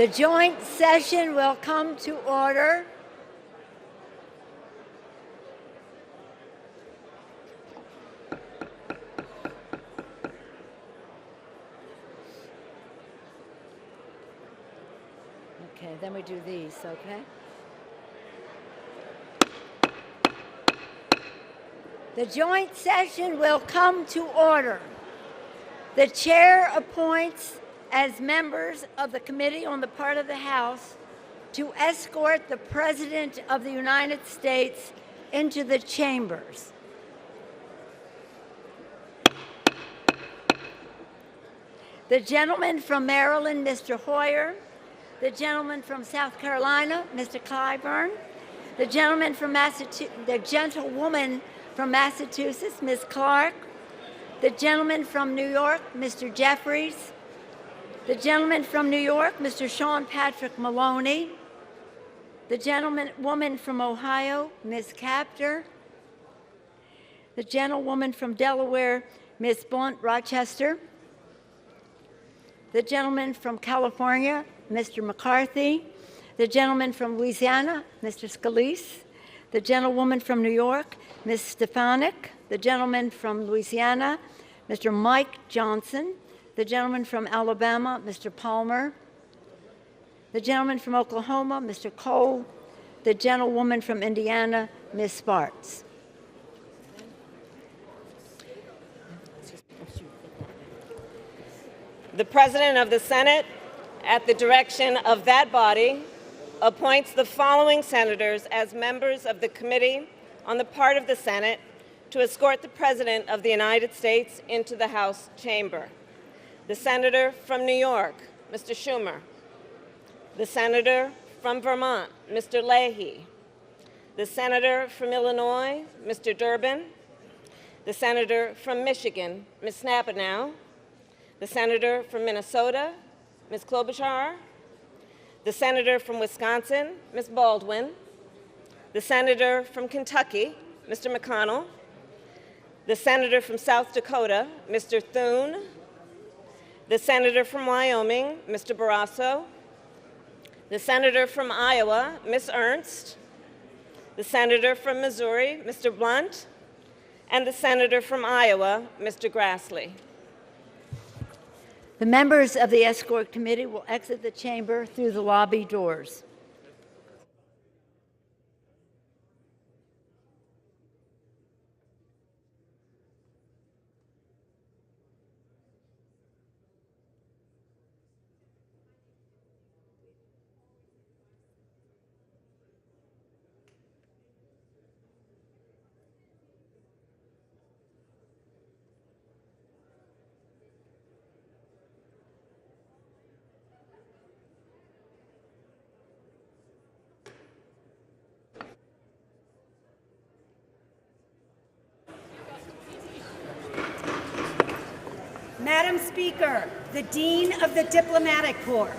The joint session will come to order. Okay, then we do these, okay? The joint session will come to order. The chair appoints as members of the committee on the part of the House to escort the President of the United States into the chambers. The gentleman from Maryland, Mr. Hoyer. The gentleman from South Carolina, Mr. Clyburn. The gentleman from the gentlewoman from Massachusetts, Ms. Clark. The gentleman from New York, Mr. Jeffries. The gentleman from New York, Mr. Sean Patrick Maloney. The gentlewoman from Ohio, Ms. Capter. The gentlewoman from Delaware, Ms. Blunt Rochester. The gentleman from California, Mr. McCarthy. The gentleman from Louisiana, Mr. Scalise. The gentlewoman from New York, Ms. Stefanik. The gentleman from Louisiana, Mr. Mike Johnson. The gentleman from Alabama, Mr. Palmer. The gentleman from Oklahoma, Mr. Cole. The gentlewoman from Indiana, Ms. Spartz. The President of the Senate, at the direction of that body, appoints the following senators as members of the Committee on the part of the Senate to escort the President of the United States into the House chamber. The Senator from New York, Mr. Schumer. The Senator from Vermont, Mr. Leahy. The Senator from Illinois, Mr. Durbin. The Senator from Michigan, Ms. Snapanow. The Senator from Minnesota, Ms. Klobuchar. The Senator from Wisconsin, Ms. Baldwin. The Senator from Kentucky, Mr. McConnell. The Senator from South Dakota, Mr. Thune. The Senator from Wyoming, Mr. Barrasso. The Senator from Iowa, Ms. Ernst. The Senator from Missouri, Mr. Blunt. And the Senator from Iowa, Mr. Grassley. The members of the escort committee will exit the chamber through the lobby doors. Madam Speaker, the Dean of the Diplomatic Corps.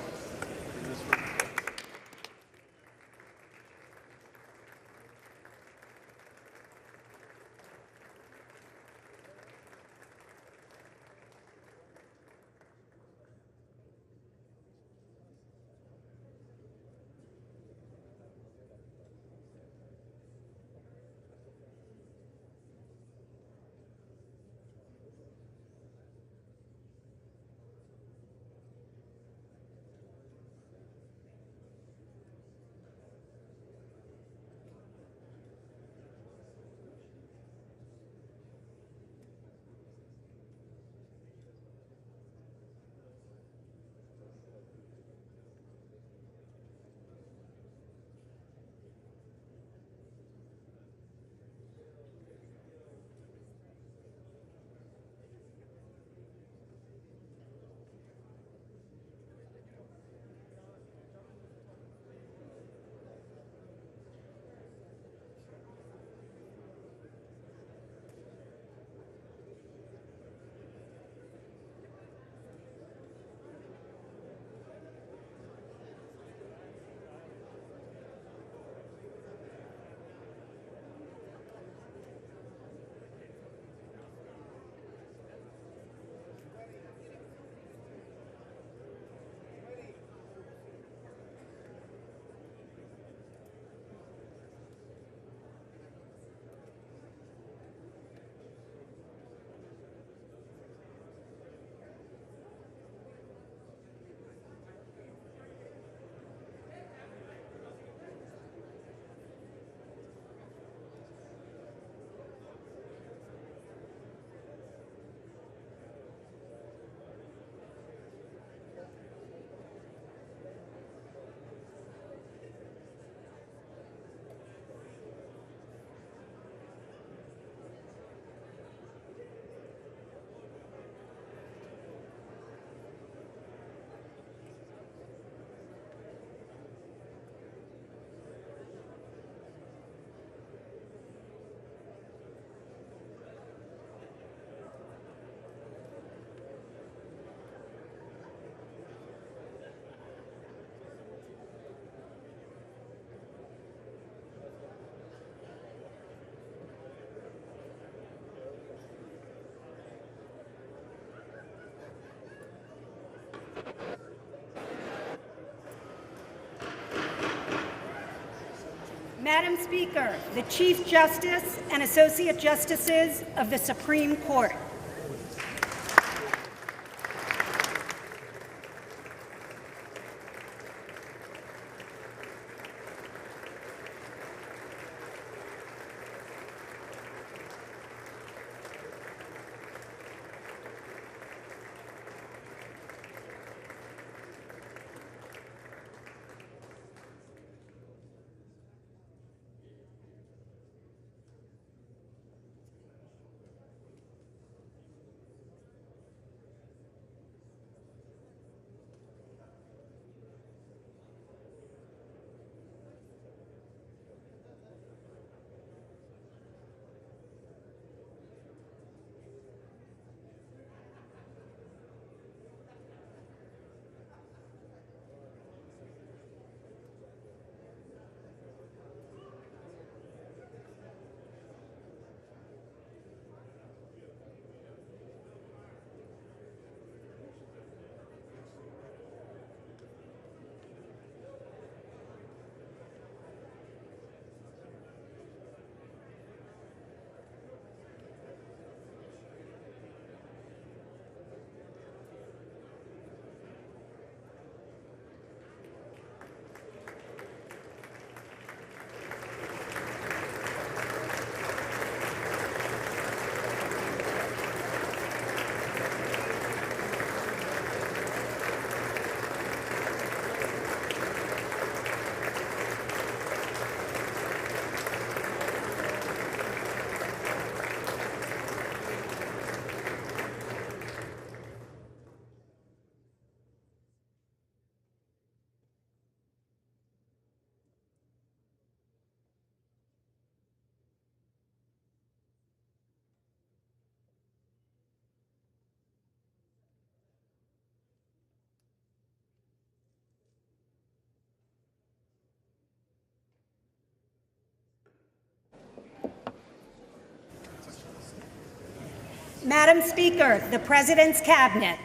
Madam Speaker, the Chief Justice and Associate Justices of the Supreme Court. Madam Speaker, the President's Cabinet.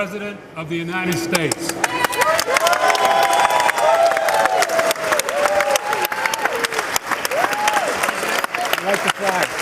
President of the United States. Like the flag.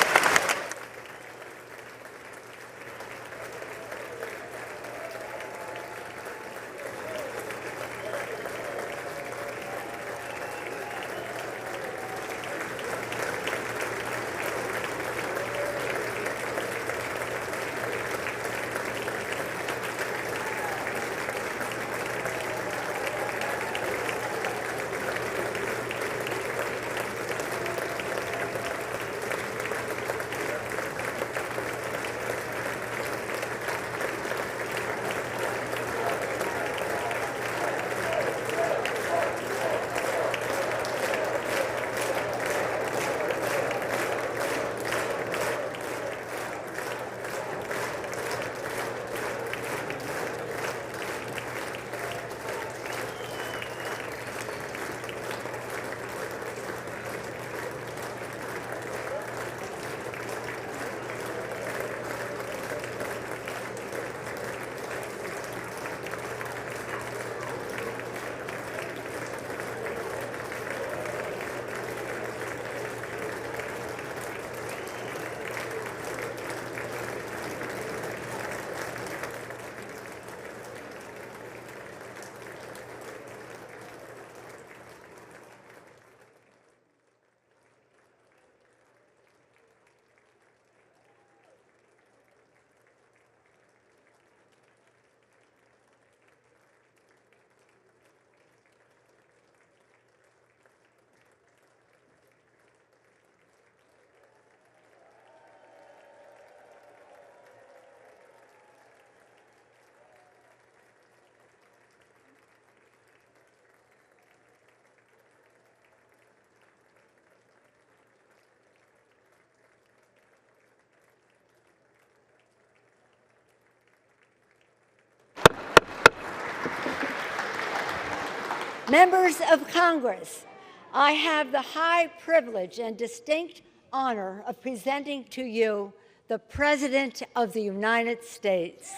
Members of Congress, I have the high privilege and distinct honor of presenting to you the President of the United States.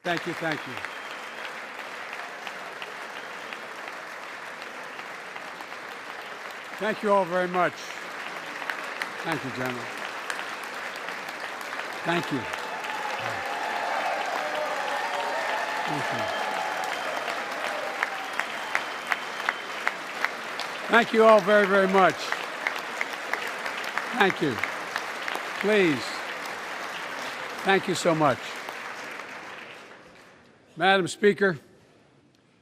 Thank you, thank you. Thank you all very much. Thank you, General. Thank you. Thank you. Thank you all very, very much. Thank you. Please. Thank you so much. Madam Speaker,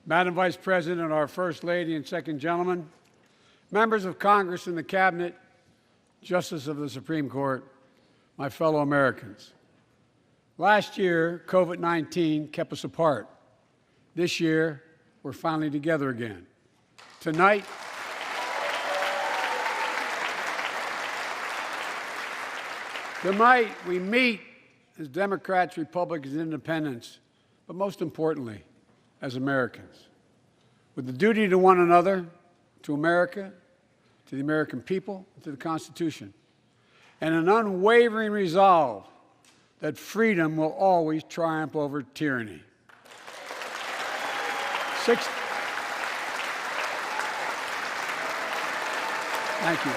Madam Vice President, our First Lady and Second Gentleman, members of Congress and the Cabinet, Justices of the Supreme Court, my fellow Americans. Last year, COVID-19 kept us apart. This year, we're finally together again. Tonight, we meet as Democrats, Republicans, and Independents, but most importantly, as Americans, with the duty to one another, to America, to the American people, and to the Constitution, and an unwavering resolve that freedom will always triumph over tyranny. Thank you.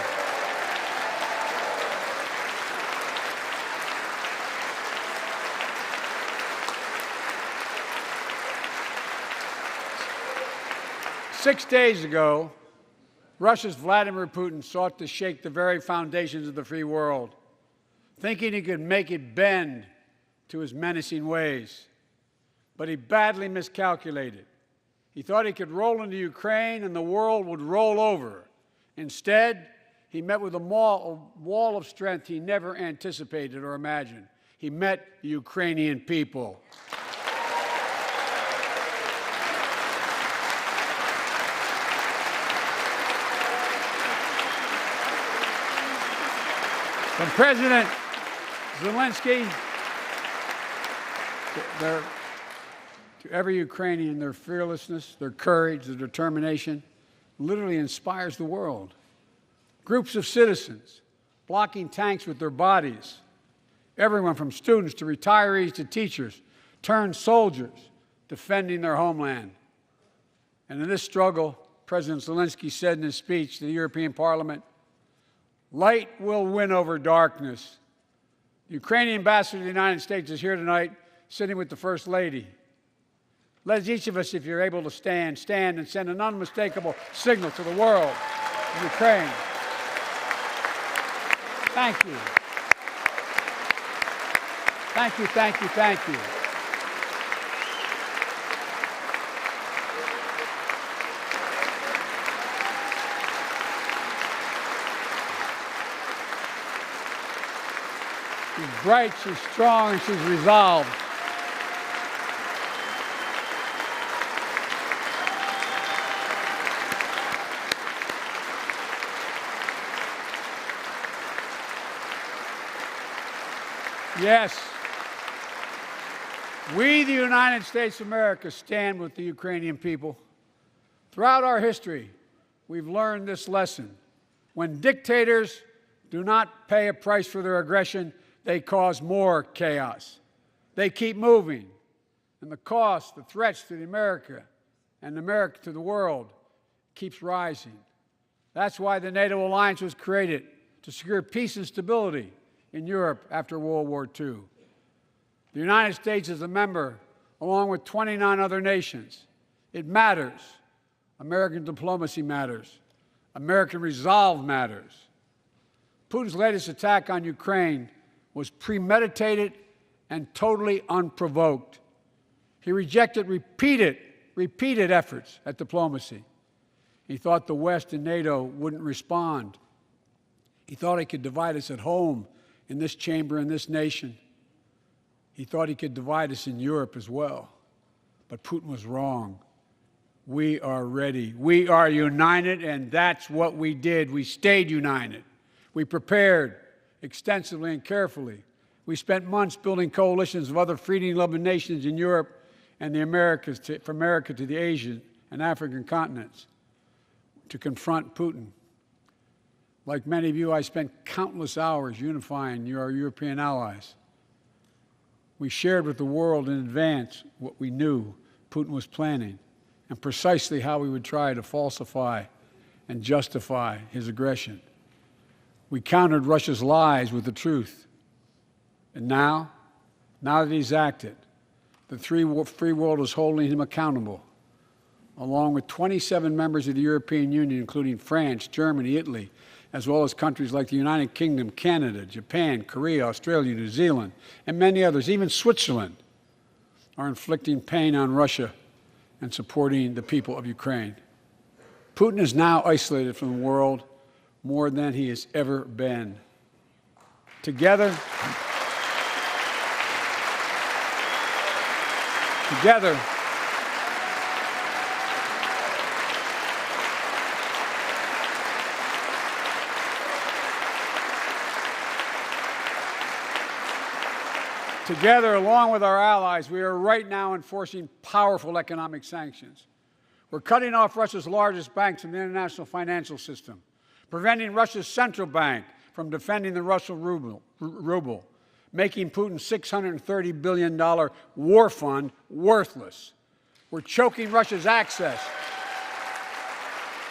Six days ago, Russia's Vladimir Putin sought to shake the very foundations of the free world, thinking he could make it bend to his menacing ways. But he badly miscalculated. He thought he could roll into Ukraine and the world would roll over. Instead, he met with a wall of strength he never anticipated or imagined. He met the Ukrainian people. From President Zelensky to every Ukrainian, their fearlessness, their courage, their determination literally inspires the world. Groups of citizens blocking tanks with their bodies, everyone from students to retirees to teachers, turned soldiers defending their homeland. And in this struggle, President Zelensky said in his speech to the European Parliament, "Light will win over darkness." The Ukrainian ambassador to the United States is here tonight, sitting with the First Lady. Let each of us, if you're able to stand and send an unmistakable signal to the world of Ukraine. Thank you. Thank you, thank you, thank you. She's bright, she's strong, and she's resolved. Yes, we, the United States of America, stand with the Ukrainian people. Throughout our history, we've learned this lesson. When dictators do not pay a price for their aggression, they cause more chaos. They keep moving, and the cost, the threats to America and America to the world keeps rising. That's why the NATO alliance was created, to secure peace and stability in Europe after World War II. The United States is a member, along with 29 other nations. It matters. American diplomacy matters. American resolve matters. Putin's latest attack on Ukraine was premeditated and totally unprovoked. He rejected repeated efforts at diplomacy. He thought the West and NATO wouldn't respond. He thought he could divide us at home, in this chamber, in this nation. He thought he could divide us in Europe as well. But Putin was wrong. We are ready. We are united, and that's what we did. We stayed united. We prepared extensively and carefully. We spent months building coalitions of other freedom-loving nations in Europe and the Americas, from America to the Asian and African continents, to confront Putin. Like many of you, I spent countless hours unifying our European allies. We shared with the world in advance what we knew Putin was planning and precisely how we would try to falsify and justify his aggression. We countered Russia's lies with the truth. And now that he's acted, the free world is holding him accountable, along with 27 members of the European Union, including France, Germany, Italy, as well as countries like the United Kingdom, Canada, Japan, Korea, Australia, New Zealand, and many others, even Switzerland, are inflicting pain on Russia and supporting the people of Ukraine. Putin is now isolated from the world more than he has ever been. Together, along with our allies, we are right now enforcing powerful economic sanctions. We're cutting off Russia's largest banks from the international financial system, preventing Russia's central bank from defending the Russian ruble, making Putin's $630 billion war fund worthless. We're choking Russia's access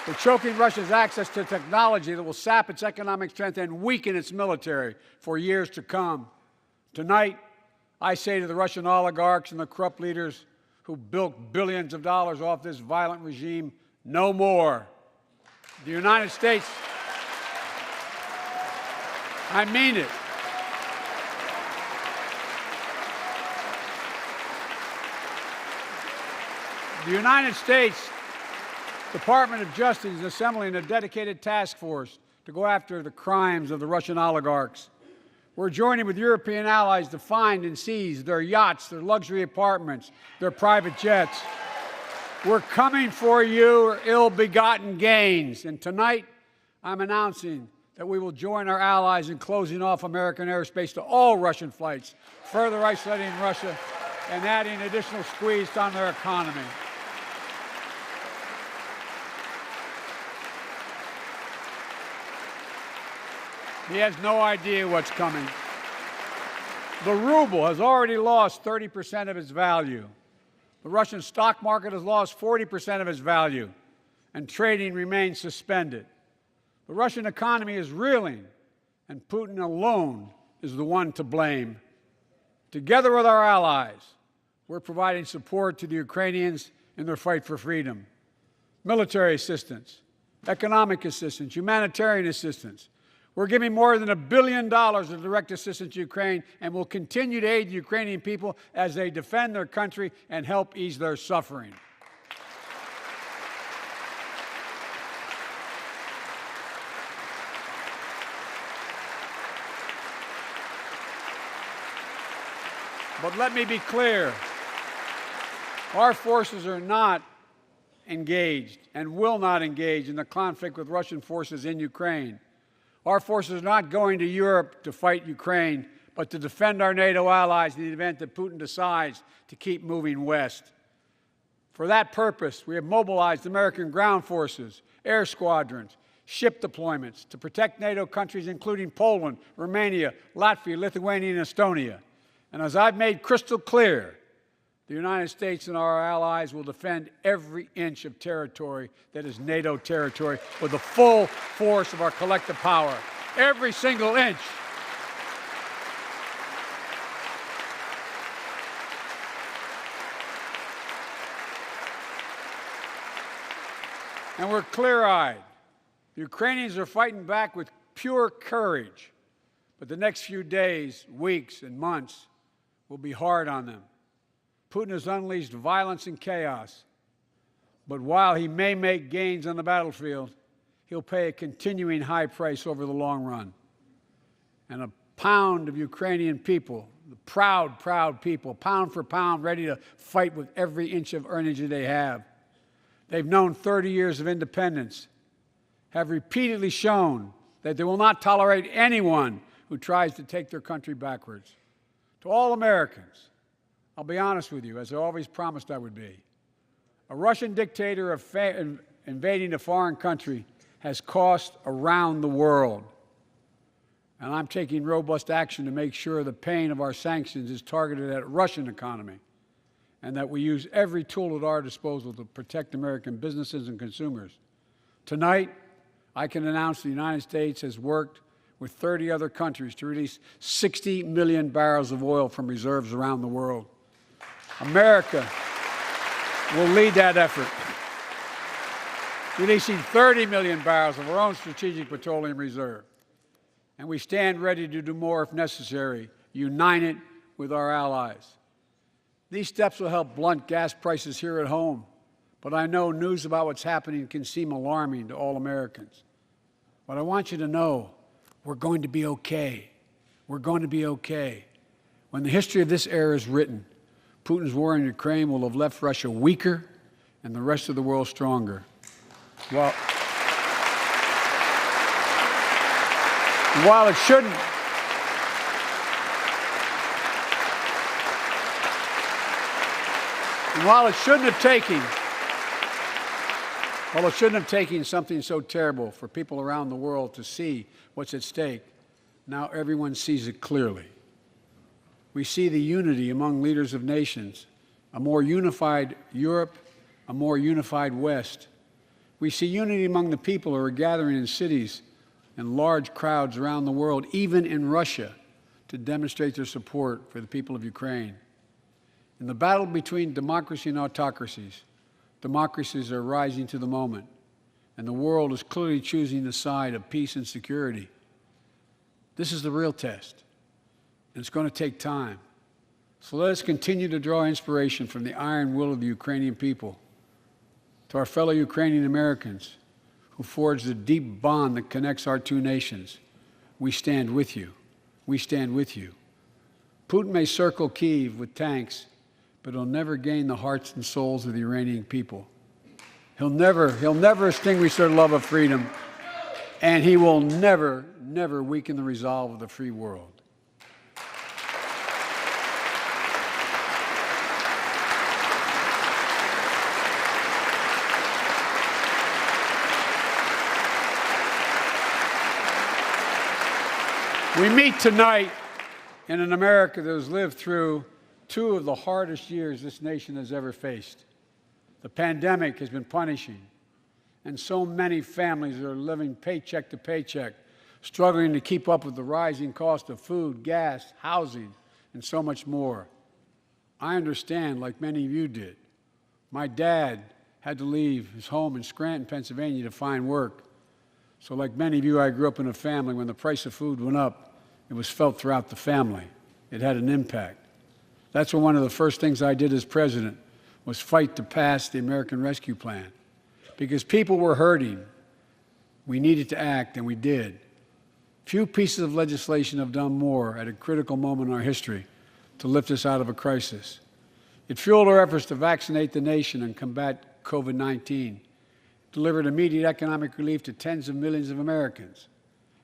to technology that will sap its economic strength and weaken its military for years to come. Tonight, I say to the Russian oligarchs and the corrupt leaders who bilked billions of dollars off this violent regime, no more. The United States, I mean it. The United States Department of Justice is assembling a dedicated task force to go after the crimes of the Russian oligarchs. We're joining with European allies to find and seize their yachts, their luxury apartments, their private jets. We're coming for your ill-begotten gains. And tonight, I'm announcing that we will join our allies in closing off American airspace to all Russian flights, further isolating Russia and adding additional squeeze on their economy. He has no idea what's coming. The ruble has already lost 30% of its value. The Russian stock market has lost 40% of its value, and trading remains suspended. The Russian economy is reeling, and Putin alone is the one to blame. Together with our allies, we're providing support to the Ukrainians in their fight for freedom. Military assistance, economic assistance, humanitarian assistance. We're giving more than $1 billion of direct assistance to Ukraine, and will continue to aid the Ukrainian people as they defend their country and help ease their suffering. But let me be clear, our forces are not engaged and will not engage in the conflict with Russian forces in Ukraine. Our forces are not going to Europe to fight Ukraine, but to defend our NATO allies in the event that Putin decides to keep moving west. For that purpose, we have mobilized American ground forces, air squadrons, ship deployments to protect NATO countries including Poland, Romania, Latvia, Lithuania, and Estonia. And as I've made crystal clear, the United States and our allies will defend every inch of territory that is NATO territory with the full force of our collective power. Every single inch. And we're clear-eyed. The Ukrainians are fighting back with pure courage. But the next few days, weeks, and months will be hard on them. Putin has unleashed violence and chaos. But while he may make gains on the battlefield, he'll pay a continuing high price over the long run. And a pound of Ukrainian people, the proud, proud people, pound for pound, ready to fight with every inch of energy they have. They've known 30 years of independence, have repeatedly shown that they will not tolerate anyone who tries to take their country backwards. To all Americans, I'll be honest with you, as I always promised I would be. A Russian dictator invading a foreign country has cost around the world. And I'm taking robust action to make sure the pain of our sanctions is targeted at the Russian economy, and that we use every tool at our disposal to protect American businesses and consumers. Tonight, I can announce the United States has worked with 30 other countries to release 60 million barrels of oil from reserves around the world. America will lead that effort, releasing 30 million barrels of our own strategic petroleum reserve. And we stand ready to do more if necessary, united with our allies. These steps will help blunt gas prices here at home, but I know news about what's happening can seem alarming to all Americans. But I want you to know, we're going to be okay. We're going to be okay. When the history of this era is written, Putin's war in Ukraine will have left Russia weaker and the rest of the world stronger. While it shouldn't have taken something so terrible for people around the world to see what's at stake, now everyone sees it clearly. We see the unity among leaders of nations, a more unified Europe, a more unified West. We see unity among the people who are gathering in cities and large crowds around the world, even in Russia, to demonstrate their support for the people of Ukraine. In the battle between democracy and autocracies, democracies are rising to the moment, and the world is clearly choosing the side of peace and security. This is the real test. And it's going to take time. So let us continue to draw inspiration from the iron will of the Ukrainian people. To our fellow Ukrainian Americans who forged the deep bond that connects our two nations, we stand with you. We stand with you. Putin may circle Kyiv with tanks, but he'll never gain the hearts and souls of the Iranian people. He'll never extinguish their love of freedom and he will never, never weaken the resolve of the free world. We meet tonight in an America that has lived through two of the hardest years this nation has ever faced. The pandemic has been punishing, and so many families are living paycheck to paycheck, struggling to keep up with the rising cost of food, gas, housing, and so much more. I understand, like many of you did. My dad had to leave his home in Scranton, Pennsylvania to find work. So like many of you, I grew up in a family when the price of food went up, it was felt throughout the family. It had an impact. That's when one of the first things I did as president was fight to pass the American Rescue Plan. Because people were hurting, we needed to act, and we did. Few pieces of legislation have done more at a critical moment in our history to lift us out of a crisis. It fueled our efforts to vaccinate the nation and combat COVID-19. Delivered immediate economic relief to tens of millions of Americans.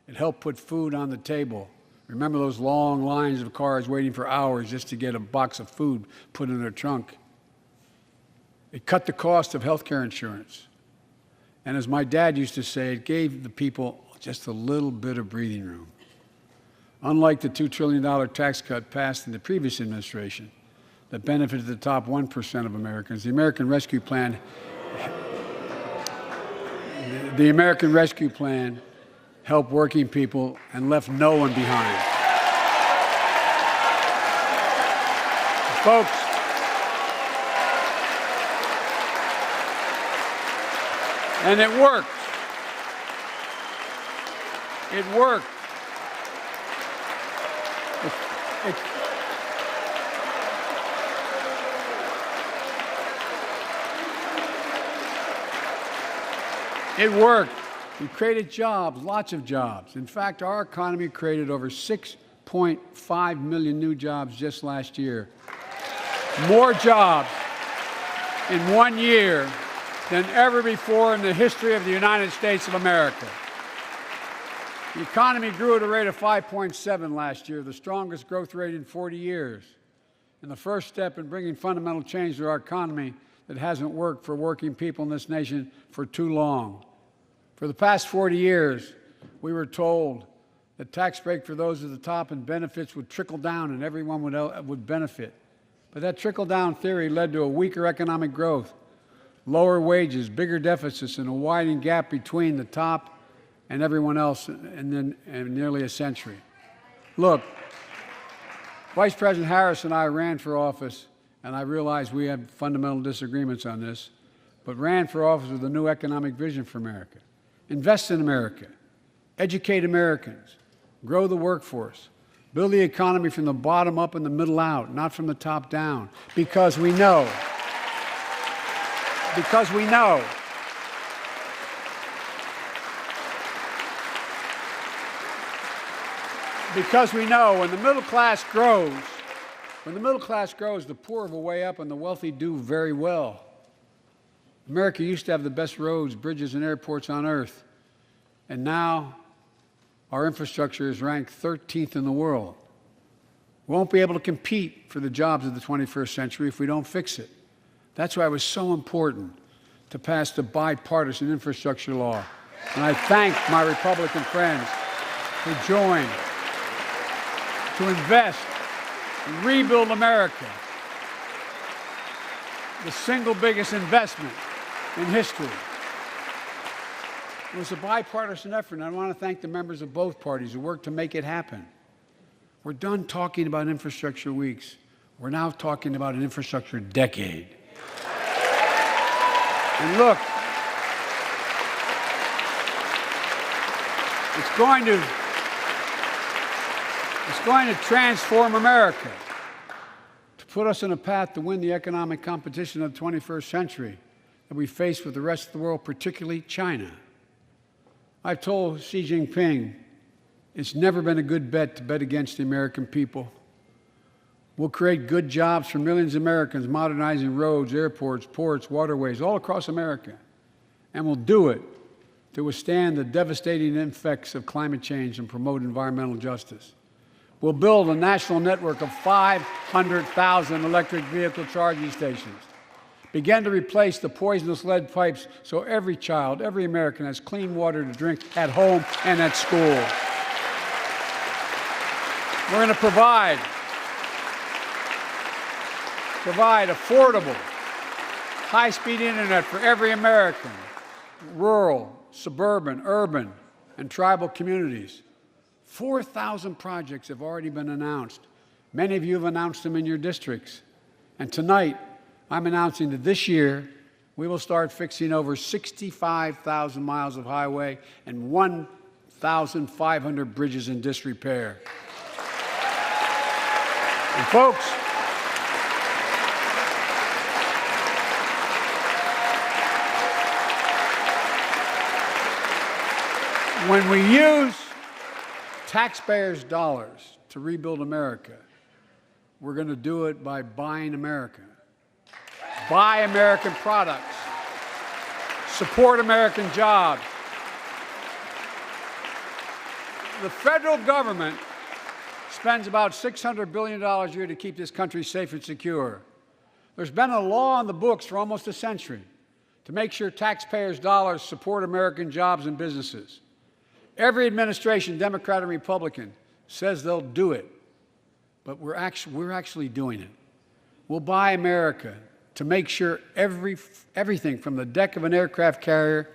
It helped put food on the table. Remember those long lines of cars waiting for hours just to get a box of food put in their trunk. It cut the cost of health care insurance. And as my dad used to say, it gave the people just a little bit of breathing room. Unlike the $2 trillion tax cut passed in the previous administration that benefited the top 1% of Americans, the American Rescue Plan helped working people and left no one behind. Folks, and it worked. It worked. It worked. We created jobs, lots of jobs. In fact, our economy created over 6.5 million new jobs just last year. More jobs in 1 year than ever before in the history of the United States of America. The economy grew at a rate of 5.7 last year, the strongest growth rate in 40 years. And the first step in bringing fundamental change to our economy that hasn't worked for working people in this nation for too long. For the past 40 years, we were told that tax break for those at the top and benefits would trickle down and everyone would benefit. But that trickle-down theory led to a weaker economic growth, lower wages, bigger deficits, and a widening gap between the top and everyone else in nearly a century. Look, Vice President Harris and I ran for office, and I realize we have fundamental disagreements on this, but ran for office with a new economic vision for America. Invest in America, educate Americans, grow the workforce, build the economy from the bottom up and the middle out, not from the top down, because we know when the middle class grows, the poor have a way up and the wealthy do very well. America used to have the best roads, bridges, and airports on earth, and now our infrastructure is ranked 13th in the world. We won't be able to compete for the jobs of the 21st century if we don't fix it. That's why it was so important to pass the bipartisan infrastructure law. And I thank my Republican friends who joined to invest and rebuild America, the single biggest investment in history. It was a bipartisan effort, and I want to thank the members of both parties who worked to make it happen. We're done talking about infrastructure weeks. We're now talking about an infrastructure decade. And look, it's going to transform America, to put us on a path to win the economic competition of the 21st century that we face with the rest of the world, particularly China. I've told Xi Jinping it's never been a good bet to bet against the American people. We'll create good jobs for millions of Americans, modernizing roads, airports, ports, waterways, all across America. And we'll do it to withstand the devastating effects of climate change and promote environmental justice. We'll build a national network of 500,000 electric vehicle charging stations. Begin to replace the poisonous lead pipes so every child, every American has clean water to drink at home and at school. We're going to provide affordable, high-speed internet for every American, rural, suburban, urban, and tribal communities. 4,000 projects have already been announced. Many of you have announced them in your districts. And tonight, I'm announcing that this year, we will start fixing over 65,000 miles of highway and 1,500 bridges in disrepair. And folks, when we use taxpayers' dollars to rebuild America, we're going to do it by buying America. Buy American products. Support American jobs. The federal government spends about $600 billion a year to keep this country safe and secure. There's been a law on the books for almost a century to make sure taxpayers' dollars support American jobs and businesses. Every administration, Democrat and Republican, says they'll do it, but we're actually doing it. We'll buy America to make sure everything from the deck of an aircraft carrier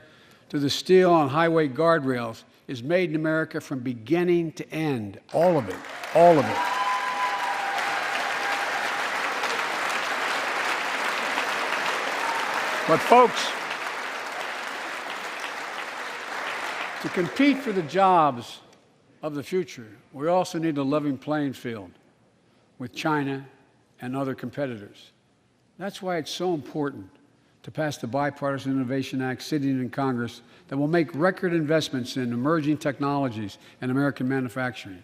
to the steel on highway guardrails is made in America from beginning to end. All of it. All of it. But folks, to compete for the jobs of the future, we also need a level playing field with China and other competitors. That's why it's so important to pass the Bipartisan Innovation Act sitting in Congress that will make record investments in emerging technologies and American manufacturing.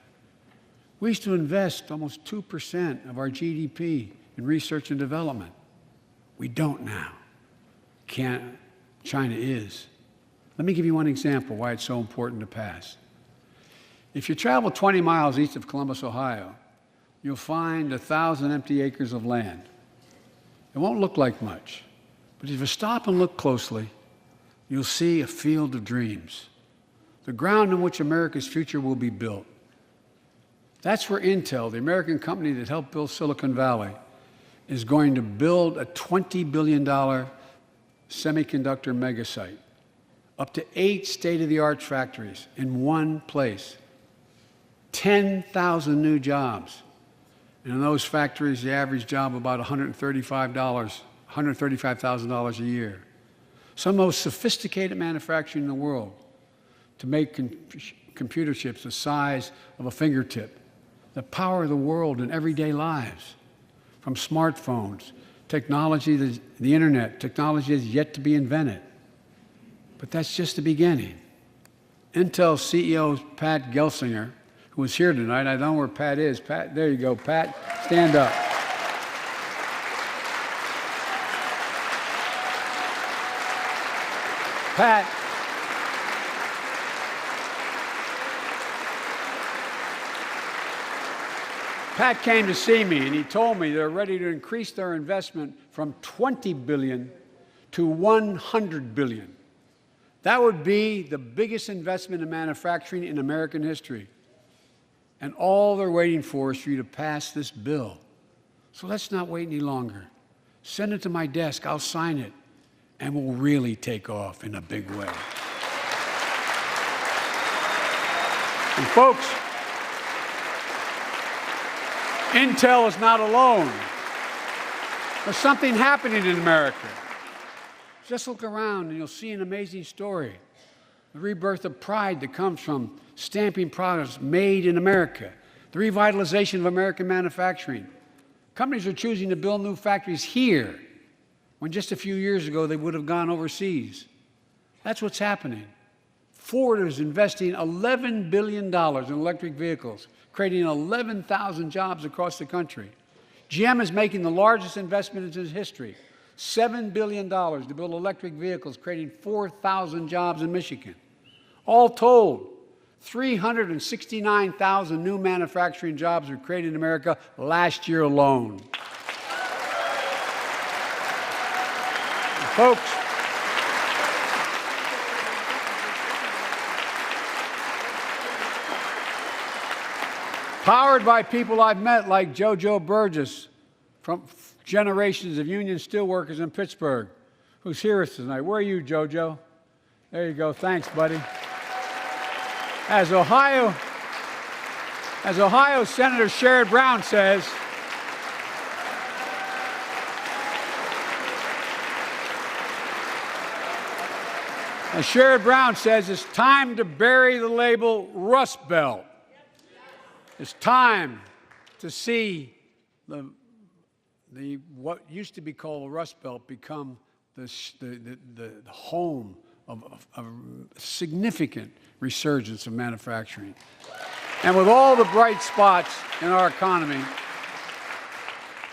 We used to invest almost 2% of our GDP in research and development. We don't now. China is. Let me give you one example why it's so important to pass. If you travel 20 miles east of Columbus, Ohio, you'll find 1,000 empty acres of land. It won't look like much, but if you stop and look closely, you'll see a field of dreams, the ground on which America's future will be built. That's where Intel, the American company that helped build Silicon Valley, is going to build a $20 billion semiconductor megasite, up to 8 state-of-the-art factories in one place, 10,000 new jobs. And in those factories, the average job about $135,000 a year. Some of the most sophisticated manufacturing in the world to make computer chips the size of a fingertip that power the world in everyday lives. From smartphones, technology, the internet, technology is yet to be invented. But that's just the beginning. Intel CEO Pat Gelsinger, who is here tonight. I don't know where Pat is. Pat, there you go, Pat. Stand up. Pat came to see me, and he told me they're ready to increase their investment from $20 billion to $100 billion. That would be the biggest investment in manufacturing in American history. And all they're waiting for is for you to pass this bill. So let's not wait any longer. Send it to my desk. I'll sign it. And we'll really take off in a big way. And folks, Intel is not alone. There's something happening in America. Just look around and you'll see an amazing story. The rebirth of pride that comes from stamping products made in America. The revitalization of American manufacturing. Companies are choosing to build new factories here when just a few years ago they would have gone overseas. That's what's happening. Ford is investing $11 billion in electric vehicles, creating 11,000 jobs across the country. GM is making the largest investment in its history, $7 billion to build electric vehicles, creating 4,000 jobs in Michigan. All told, 369,000 new manufacturing jobs were created in America last year alone. Folks, powered by people I've met like JoJo Burgess from generations of union steelworkers in Pittsburgh, who's here with us tonight. Where are you, JoJo? There you go. Thanks, buddy. As Ohio Senator Sherrod Brown says, it's time to bury the label Rust Belt. It's time to see what used to be called the Rust Belt become the home of a significant resurgence of manufacturing. And with all the bright spots in our economy,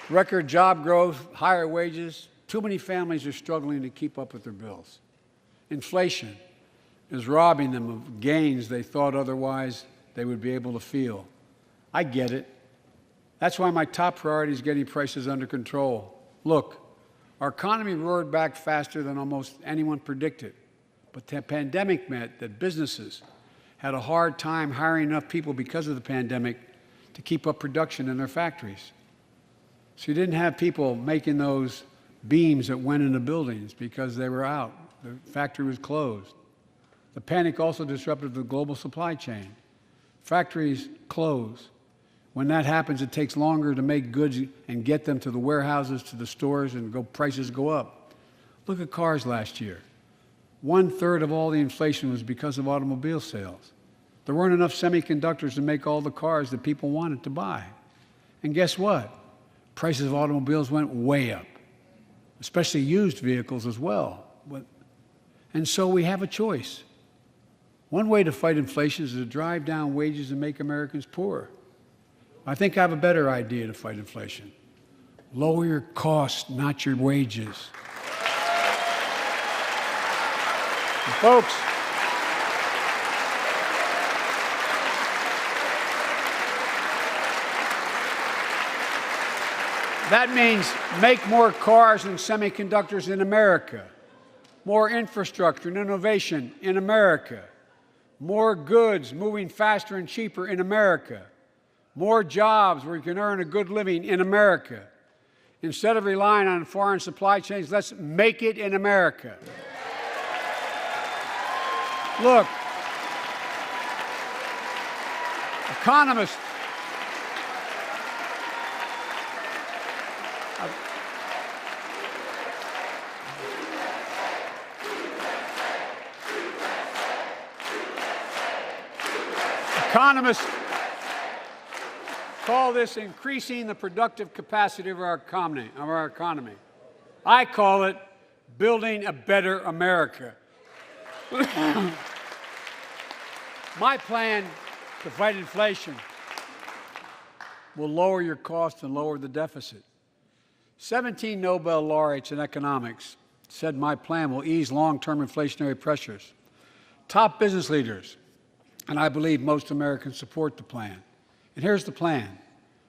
record job growth, higher wages, too many families are struggling to keep up with their bills. Inflation is robbing them of gains they thought otherwise they would be able to feel. I get it. That's why my top priority is getting prices under control. Look, our economy roared back faster than almost anyone predicted, but the pandemic meant that businesses had a hard time hiring enough people because of the pandemic to keep up production in their factories. So you didn't have people making those beams that went into buildings because they were out. The factory was closed. The panic also disrupted the global supply chain. Factories close. When that happens, it takes longer to make goods and get them to the warehouses, to the stores, and prices go up. Look at cars last year. 1/3 of all the inflation was because of automobile sales. There weren't enough semiconductors to make all the cars that people wanted to buy. And guess what? Prices of automobiles went way up, especially used vehicles as well. And so we have a choice. One way to fight inflation is to drive down wages and make Americans poorer. I think I have a better idea to fight inflation. Lower your costs, not your wages. And folks, that means make more cars and semiconductors in America, more infrastructure and innovation in America, more goods moving faster and cheaper in America, more jobs where you can earn a good living in America. Instead of relying on foreign supply chains, let's make it in America. Look, economists call this increasing the productive capacity of our economy. I call it building a better America. My plan to fight inflation will lower your cost and lower the deficit. 17 Nobel laureates in economics said my plan will ease long-term inflationary pressures. Top business leaders, and I believe most Americans support the plan. And here's the plan.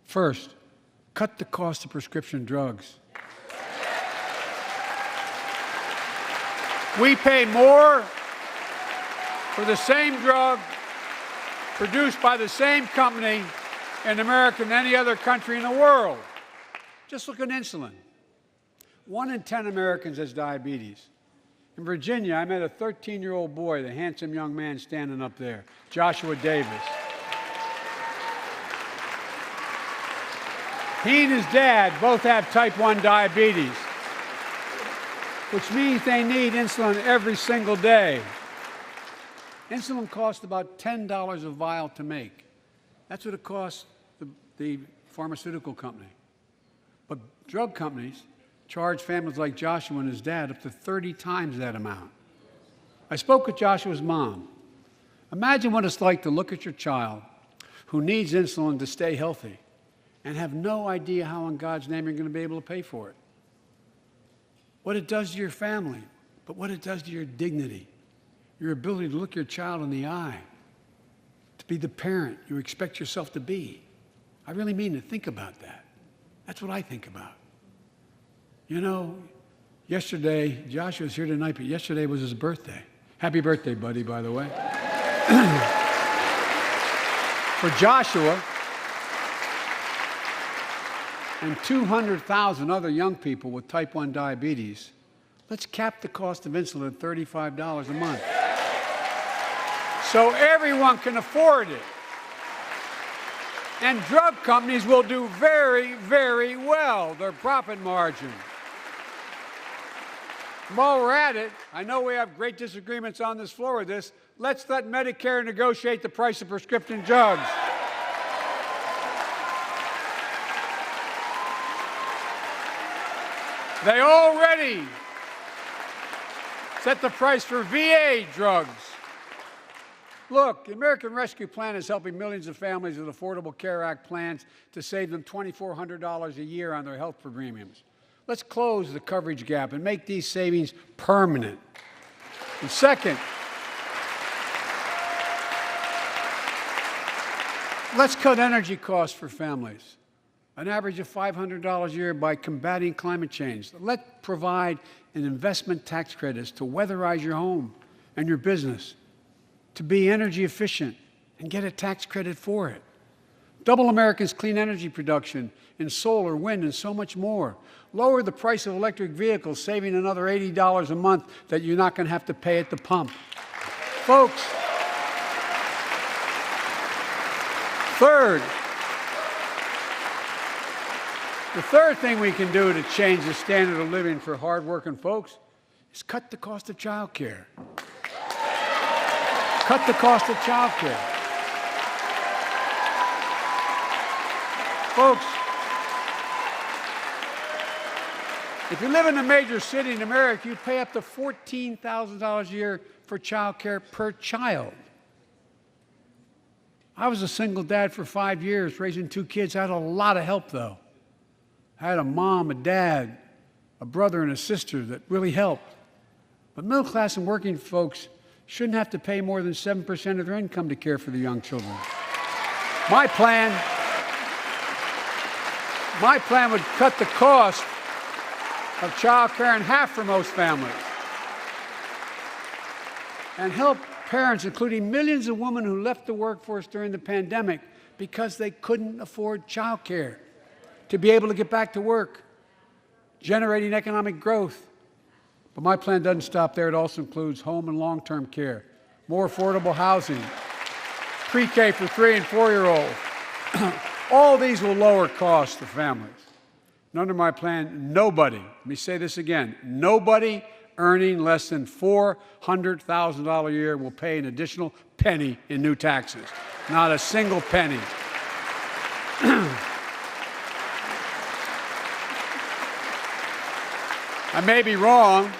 First, cut the cost of prescription drugs. We pay more for the same drug produced by the same company in America than any other country in the world. Just look at insulin. 1 in 10 Americans has diabetes. In Virginia, I met a 13-year-old boy, the handsome young man standing up there, Joshua Davis. He and his dad both have type 1 diabetes, which means they need insulin every single day. Insulin costs about $10 a vial to make. That's what it costs the pharmaceutical company. But drug companies charge families like Joshua and his dad up to 30 times that amount. I spoke with Joshua's mom. Imagine what it's like to look at your child who needs insulin to stay healthy and have no idea how in God's name you're going to be able to pay for it. what it does to your family, but what it does to your dignity, your ability to look your child in the eye, to be the parent you expect yourself to be. I really mean to think about that. That's what I think about. You know, yesterday, Joshua's here tonight, but yesterday was his birthday. Happy birthday, buddy, by the way. For Joshua and 200,000 other young people with type 1 diabetes, let's cap the cost of insulin at $35 a month so everyone can afford it. And drug companies will do very, very well, their profit margin. While we're at it, I know we have great disagreements on this floor with this. Let's let Medicare negotiate the price of prescription drugs. They already set the price for VA drugs. Look, the American Rescue Plan is helping millions of families with Affordable Care Act plans to save them $2,400 a year on their health premiums. Let's close the coverage gap and make these savings permanent. And second, let's cut energy costs for families, an average of $500 a year by combating climate change. Let's provide an investment tax credits to weatherize your home and your business, to be energy efficient and get a tax credit for it. Double America's clean energy production in solar, wind, and so much more. Lower the price of electric vehicles, saving another $80 a month that you're not going to have to pay at the pump. Folks, the third thing we can do to change the standard of living for hardworking folks is cut the cost of child care. Cut the cost of child care. Folks, if you live in a major city in America, you pay up to $14,000 a year for child care per child. I was a single dad for 5 years, raising 2 kids. I had a lot of help, though. I had a mom, a dad, a brother, and a sister that really helped. But middle class and working folks shouldn't have to pay more than 7% of their income to care for the young children. My plan would cut the cost of child care in half for most families and help parents, including millions of women who left the workforce during the pandemic because they couldn't afford child care, to be able to get back to work, generating economic growth. But my plan doesn't stop there. It also includes home and long-term care, more affordable housing, pre-K for 3- and 4-year-olds. All these will lower costs for families. And under my plan, nobody, let me say this again, nobody earning less than $400,000 a year will pay an additional penny in new taxes. Not a single penny. I may be wrong,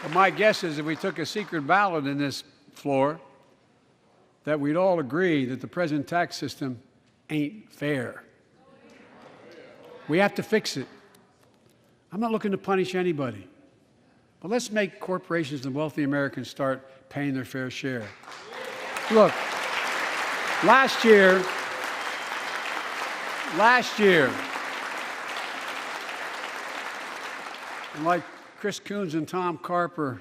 but my guess is if we took a secret ballot in this floor, that we'd all agree that the present tax system ain't fair. We have to fix it. I'm not looking to punish anybody, but let's make corporations and wealthy Americans start paying their fair share. Look, last year, and like Chris Coons and Tom Carper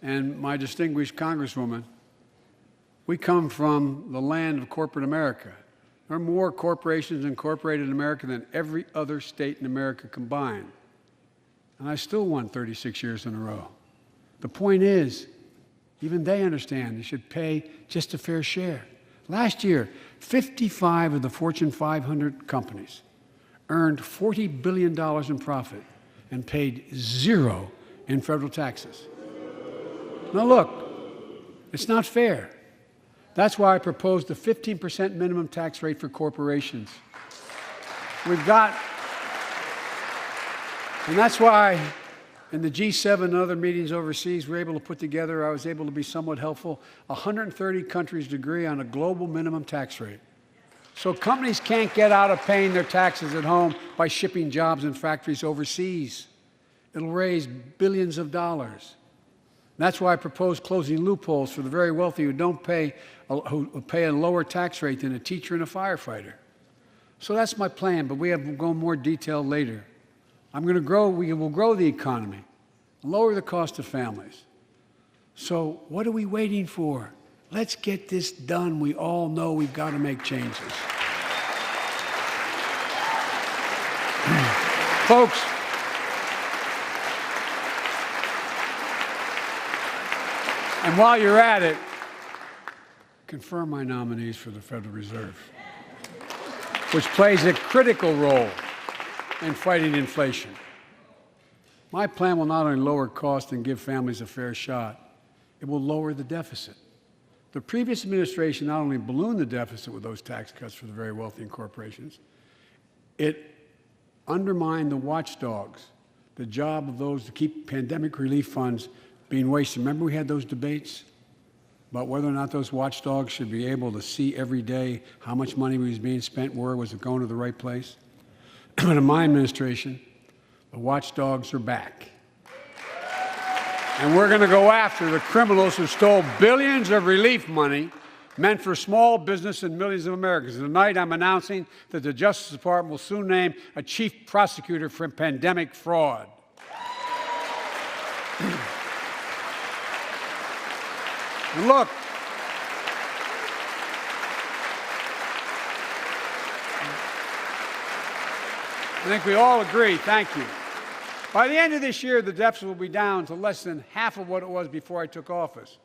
and my distinguished Congresswoman, we come from the land of corporate America. There are more corporations incorporated in America than every other state in America combined. And I still won 36 years in a row. The point is, even they understand they should pay just a fair share. Last year, 55 of the Fortune 500 companies earned $40 billion in profit and paid 0 in federal taxes. Now look, it's not fair. That's why I proposed a 15% minimum tax rate for corporations. And that's why in the G7 and other meetings overseas, I was able to be somewhat helpful. 130 countries agree on a global minimum tax rate. So companies can't get out of paying their taxes at home by shipping jobs and factories overseas. It'll raise billions of dollars. That's why I propose closing loopholes for the very wealthy who pay a lower tax rate than a teacher and a firefighter. So that's my plan, but we'll go in more detail later. We will grow the economy, lower the cost of families. So what are we waiting for? Let's get this done. We all know we've got to make changes. Folks, and while you're at it, confirm my nominees for the Federal Reserve, which plays a critical role in fighting inflation. My plan will not only lower costs and give families a fair shot, it will lower the deficit. The previous administration not only ballooned the deficit with those tax cuts for the very wealthy and corporations, it undermined the watchdogs, the job of those to keep pandemic relief funds being wasted. Remember we had those debates about whether or not those watchdogs should be able to see every day how much money was being spent, where was it going to the right place? But in my administration, the watchdogs are back. And we're going to go after the criminals who stole billions of relief money meant for small business and millions of Americans. Tonight, I'm announcing that the Justice Department will soon name a chief prosecutor for pandemic fraud. And look, I think we all agree, thank you. By the end of this year, the deficit will be down to less than half of what it was before I took office.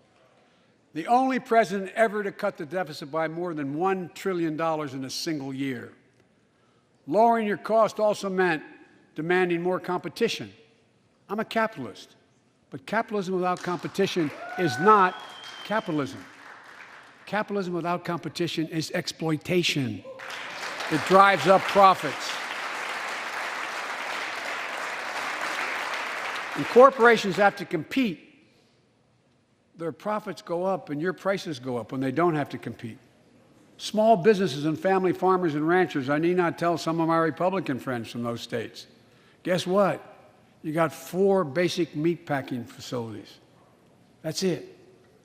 The only president ever to cut the deficit by more than $1 trillion in a single year. Lowering your cost also meant demanding more competition. I'm a capitalist, but capitalism without competition is not capitalism. Capitalism without competition is exploitation. It drives up profits. And corporations have to compete. Their profits go up and your prices go up when they don't have to compete. Small businesses and family farmers and ranchers, I need not tell some of my Republican friends from those states. Guess what? You got 4 basic meat packing facilities. That's it.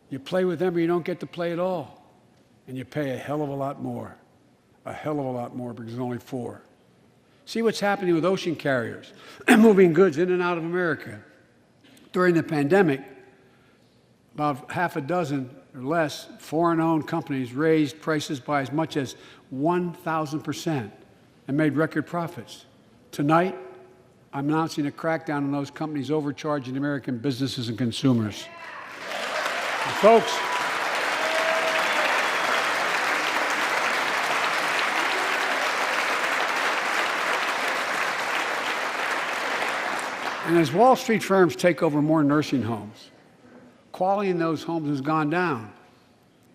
You play with them or you don't get to play at all. And you pay a hell of a lot more. A hell of a lot more because there's only 4. See what's happening with ocean carriers moving goods in and out of America. During the pandemic, about half a dozen or less foreign-owned companies raised prices by as much as 1,000% and made record profits. Tonight, I'm announcing a crackdown on those companies overcharging American businesses and consumers. And folks, and as Wall Street firms take over more nursing homes, quality in those homes has gone down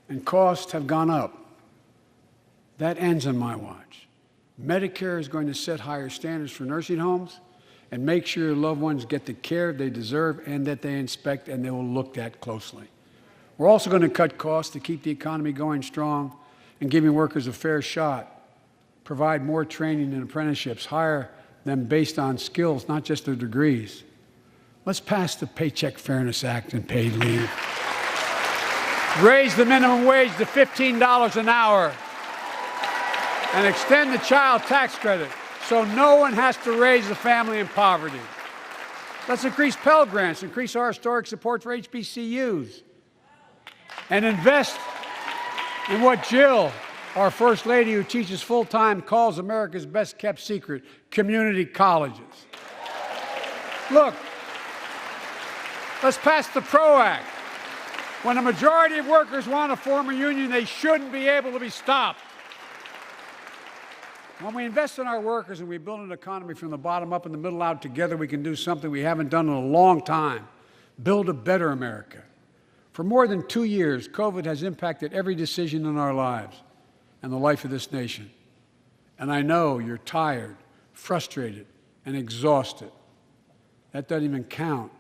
and costs have gone up. That ends on my watch. Medicare is going to set higher standards for nursing homes and make sure your loved ones get the care they deserve and that they inspect and they will look at closely. We're also going to cut costs to keep the economy going strong and giving workers a fair shot, provide more training and apprenticeships, hire them based on skills, not just their degrees. Let's pass the Paycheck Fairness Act and paid leave. Raise the minimum wage to $15 an hour and extend the child tax credit so no one has to raise a family in poverty. Let's increase Pell Grants, increase our historic support for HBCUs, and invest in what Jill, our First Lady who teaches full-time, calls America's best-kept secret, community colleges. Look, let's pass the PRO Act. When a majority of workers want to form a union, they shouldn't be able to be stopped. When we invest in our workers and we build an economy from the bottom up and the middle out together, we can do something we haven't done in a long time, build a better America. For more than 2 years, COVID has impacted every decision in our lives and the life of this nation. And I know you're tired, frustrated, and exhausted. That doesn't even count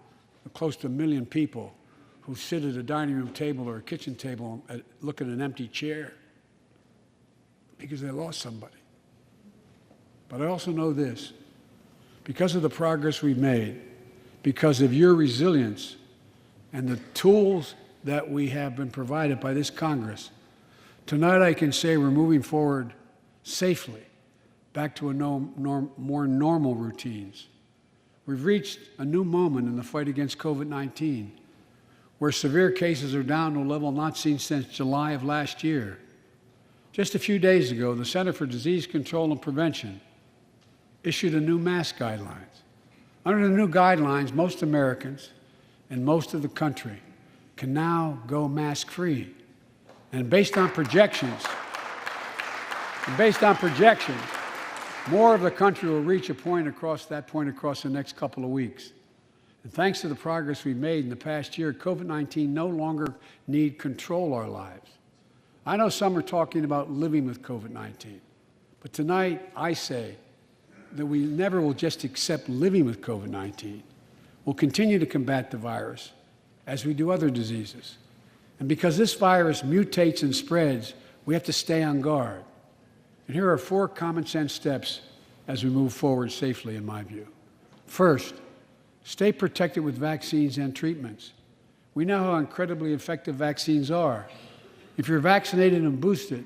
the close to 1 million people who sit at a dining room table or a kitchen table and look at an empty chair because they lost somebody. But I also know this, because of the progress we've made, because of your resilience and the tools that we have been provided by this Congress. Tonight I can say we're moving forward safely back to more normal routines. We've reached a new moment in the fight against COVID-19, where severe cases are down to a level not seen since July of last year. Just a few days ago, the Center for Disease Control and Prevention issued a new mask guidelines. Under the new guidelines, most Americans and most of the country can now go mask-free. And based on projections, more of the country will reach that point across the next couple of weeks. And thanks to the progress we've made in the past year, COVID-19 no longer need control our lives. I know some are talking about living with COVID-19, but tonight I say that we never will just accept living with COVID-19. We'll continue to combat the virus as we do other diseases. And because this virus mutates and spreads, we have to stay on guard. And here are 4 common sense steps as we move forward safely, in my view. First, stay protected with vaccines and treatments. We know how incredibly effective vaccines are. If you're vaccinated and boosted,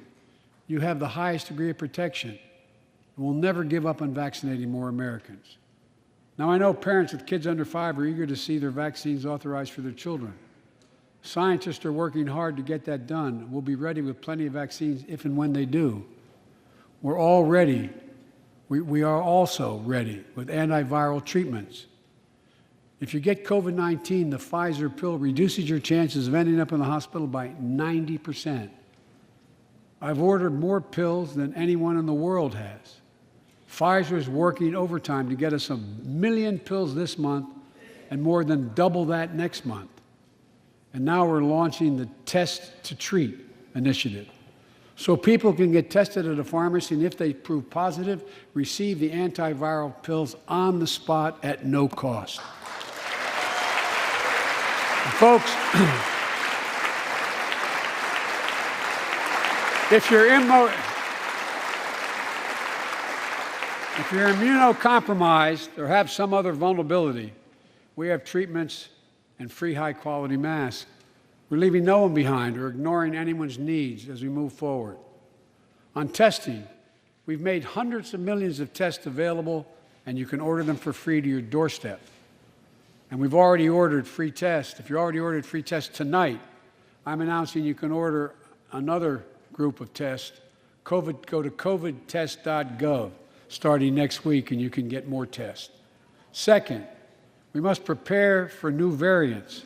you have the highest degree of protection. And we'll never give up on vaccinating more Americans. Now, I know parents with kids under 5 are eager to see their vaccines authorized for their children. Scientists are working hard to get that done. We'll be ready with plenty of vaccines if and when they do. We're all ready. We are also ready with antiviral treatments. If you get COVID-19, the Pfizer pill reduces your chances of ending up in the hospital by 90%. I've ordered more pills than anyone in the world has. Pfizer is working overtime to get us 1 million pills this month and more than double that next month. And now we're launching the Test to Treat initiative. So people can get tested at a pharmacy, and if they prove positive, receive the antiviral pills on the spot at no cost. And folks, if you're immunocompromised or have some other vulnerability, we have treatments and free high-quality masks. We're leaving no one behind or ignoring anyone's needs as we move forward. On testing, we've made hundreds of millions of tests available, and you can order them for free to your doorstep. And we've already ordered free tests. If you already ordered free tests tonight, I'm announcing you can order another group of tests. Go to covidtest.gov starting next week, and you can get more tests. Second, we must prepare for new variants.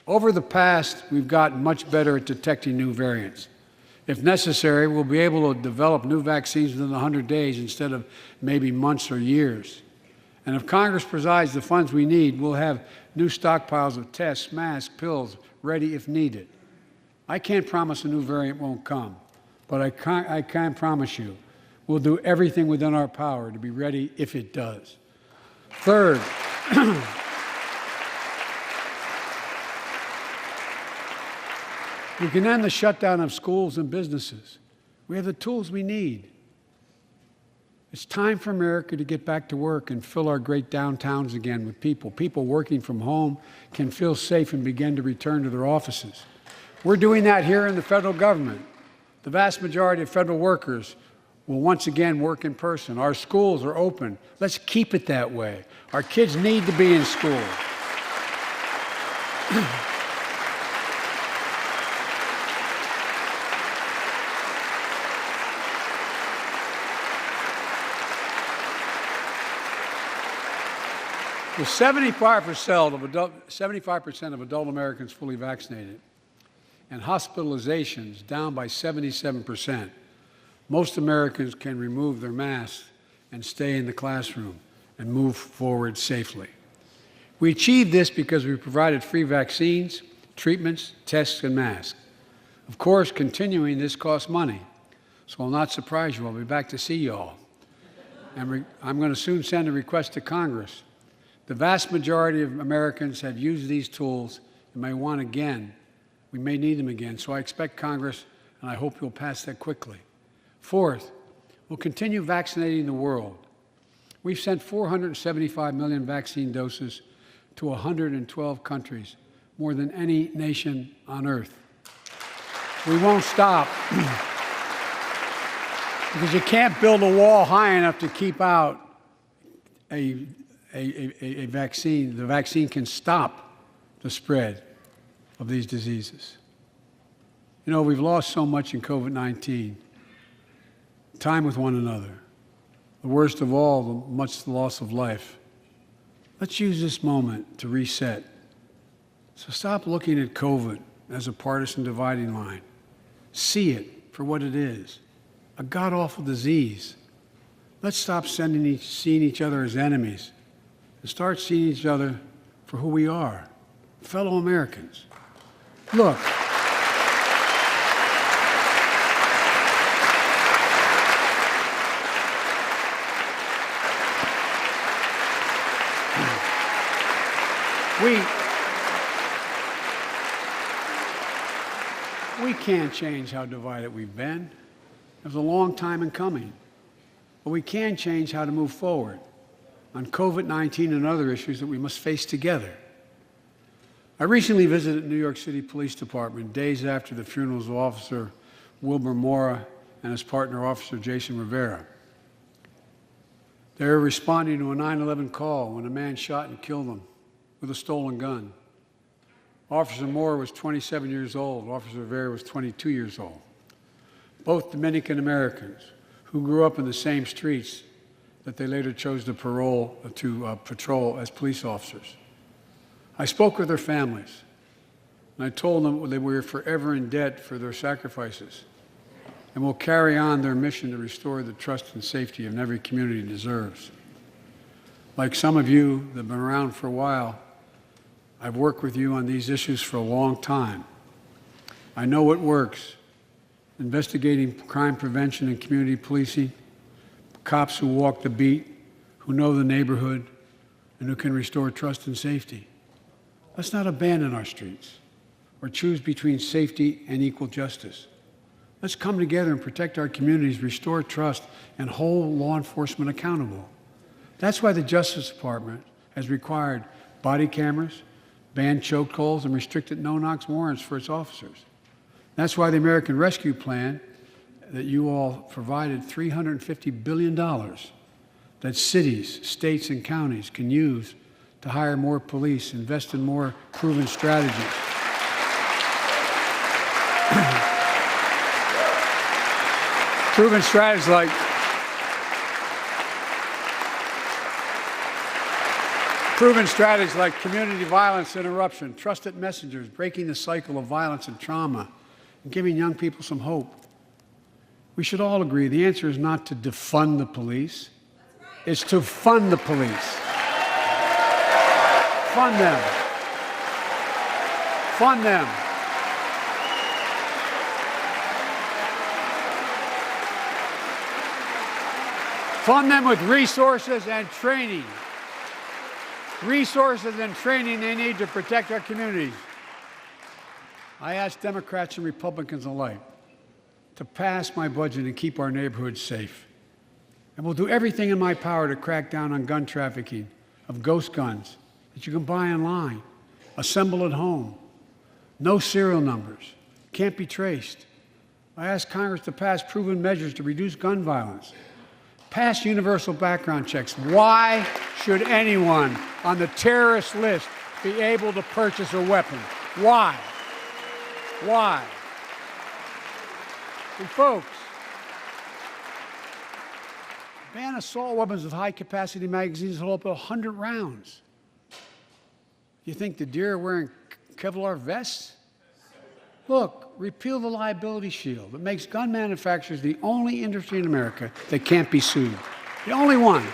Over the past, we've gotten much better at detecting new variants. If necessary, we'll be able to develop new vaccines within 100 days instead of maybe months or years. And if Congress provides the funds we need, we'll have new stockpiles of tests, masks, pills ready if needed. I can't promise a new variant won't come, but I can promise you we'll do everything within our power to be ready if it does. Third, we can end the shutdown of schools and businesses. We have the tools we need. It's time for America to get back to work and fill our great downtowns again with people. People working from home can feel safe and begin to return to their offices. We're doing that here in the federal government. The vast majority of federal workers will once again work in person. Our schools are open. Let's keep it that way. Our kids need to be in school. With 75% of adult Americans fully vaccinated and hospitalizations down by 77%, most Americans can remove their masks and stay in the classroom and move forward safely. We achieved this because we provided free vaccines, treatments, tests, and masks. Of course, continuing this costs money, so I'll not surprise you. I'll be back to see you all. And I'm going to soon send a request to Congress. The vast majority of Americans have used these tools and may want again. We may need them again. So I expect Congress, and I hope you'll pass that quickly. Fourth, we'll continue vaccinating the world. We've sent 475 million vaccine doses to 112 countries, more than any nation on earth. We won't stop because you can't build a wall high enough to keep out a vaccine. The vaccine can stop the spread of these diseases. You know, we've lost so much in COVID-19. Time with one another. The worst of all, the loss of life. Let's use this moment to reset. So stop looking at COVID as a partisan dividing line. See it for what it is, a god-awful disease. Let's stop seeing each other as enemies and start seeing each other for who we are, fellow Americans. Look, we can't change how divided we've been. It was a long time in coming. But we can change how to move forward on COVID-19 and other issues that we must face together. I recently visited New York City Police Department days after the funerals of Officer Wilbur Mora and his partner, Officer Jason Rivera. They were responding to a 9/11 call when a man shot and killed them with a stolen gun. Officer Moore was 27 years old. Officer Rivera was 22 years old. Both Dominican Americans who grew up in the same streets that they later chose to patrol as police officers. I spoke with their families, and I told them that we were forever in debt for their sacrifices and will carry on their mission to restore the trust and safety of every community deserves. Like some of you that have been around for a while, I've worked with you on these issues for a long time. I know what works. Investigating crime prevention and community policing, cops who walk the beat, who know the neighborhood, and who can restore trust and safety. Let's not abandon our streets or choose between safety and equal justice. Let's come together and protect our communities, restore trust, and hold law enforcement accountable. That's why the Justice Department has required body cameras, banned chokeholds, and restricted no-knock warrants for its officers. That's why the American Rescue Plan that you all provided $350 billion that cities, states, and counties can use to hire more police, invest in more proven strategies. Proven strategies like community violence interruption, trusted messengers, breaking the cycle of violence and trauma, and giving young people some hope. We should all agree the answer is not to defund the police, it's to fund the police. Fund them. Fund them. Fund them with resources and training. Resources and training they need to protect our communities. I ask Democrats and Republicans alike to pass my budget and keep our neighborhoods safe. And we'll do everything in my power to crack down on gun trafficking of ghost guns that you can buy online, assemble at home, no serial numbers, can't be traced. I ask Congress to pass proven measures to reduce gun violence. Pass universal background checks. Why should anyone on the terrorist list be able to purchase a weapon? Why? Why? And folks, ban assault weapons with high-capacity magazines that hold up to 100 rounds. You think the deer are wearing Kevlar vests? Look, repeal the liability shield that makes gun manufacturers the only industry in America that can't be sued. The only one.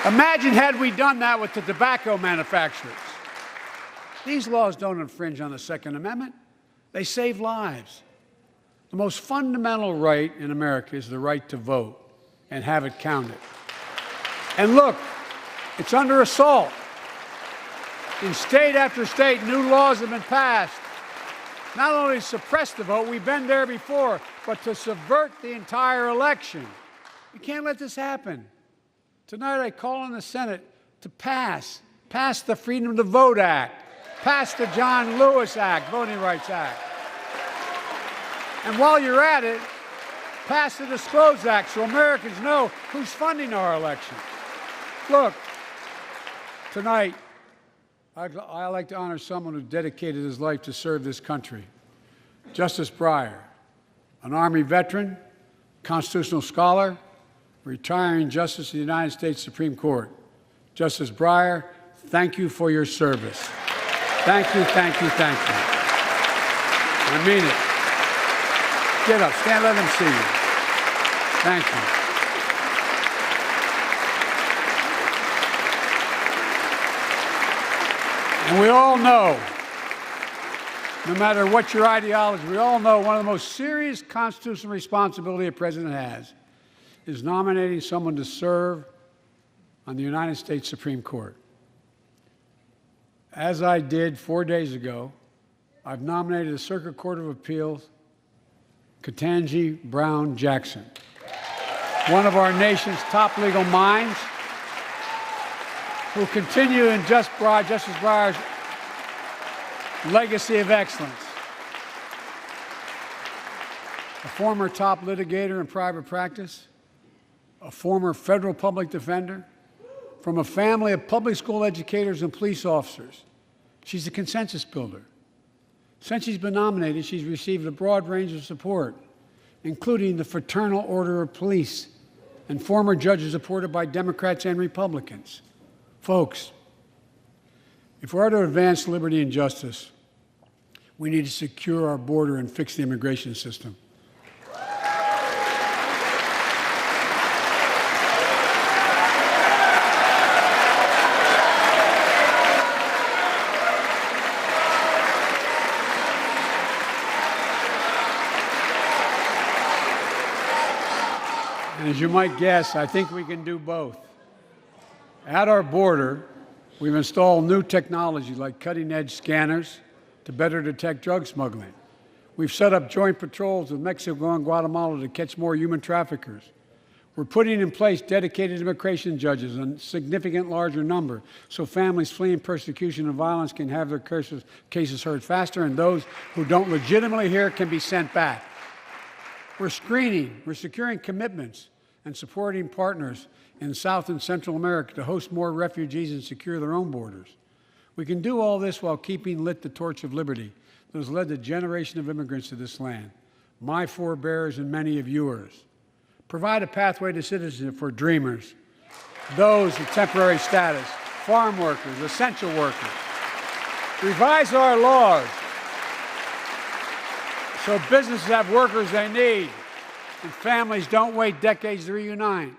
Imagine had we done that with the tobacco manufacturers. These laws don't infringe on the Second Amendment. They save lives. The most fundamental right in America is the right to vote and have it counted. And look, it's under assault. In state after state, new laws have been passed, not only to suppress the vote, we've been there before, but to subvert the entire election. We can't let this happen. Tonight, I call on the Senate to pass the Freedom to Vote Act, pass the John Lewis Act, Voting Rights Act. And while you're at it, pass the Disclose Act so Americans know who's funding our elections. Look, tonight, I'd like to honor someone who dedicated his life to serve this country. Justice Breyer, an Army veteran, constitutional scholar, retiring Justice of the United States Supreme Court. Justice Breyer, thank you for your service. Thank you, thank you, thank you. I mean it. Get up, stand, let them see you. Thank you. And we all know, no matter what your ideology, we all know one of the most serious constitutional responsibility a president has is nominating someone to serve on the United States Supreme Court. As I did 4 days ago, I've nominated the Circuit Court of Appeals, Ketanji Brown Jackson, one of our nation's top legal minds, who continue in Justice Breyer's legacy of excellence. A former top litigator in private practice, a former federal public defender, from a family of public school educators and police officers. She's a consensus builder. Since she's been nominated, she's received a broad range of support, including the Fraternal Order of Police and former judges supported by Democrats and Republicans. Folks, if we are to advance liberty and justice, we need to secure our border and fix the immigration system. And as you might guess, I think we can do both. At our border, we've installed new technology like cutting-edge scanners to better detect drug smuggling. We've set up joint patrols with Mexico and Guatemala to catch more human traffickers. We're putting in place dedicated immigration judges, a significant larger number, so families fleeing persecution and violence can have their cases heard faster, and those who don't legitimately hear can be sent back. We're screening, we're securing commitments, and supporting partners in South and Central America to host more refugees and secure their own borders. We can do all this while keeping lit the torch of liberty that has led a generation of immigrants to this land, my forebears and many of yours. Provide a pathway to citizenship for dreamers, those with temporary status, farm workers, essential workers. Revise our laws so businesses have workers they need and families don't wait decades to reunite.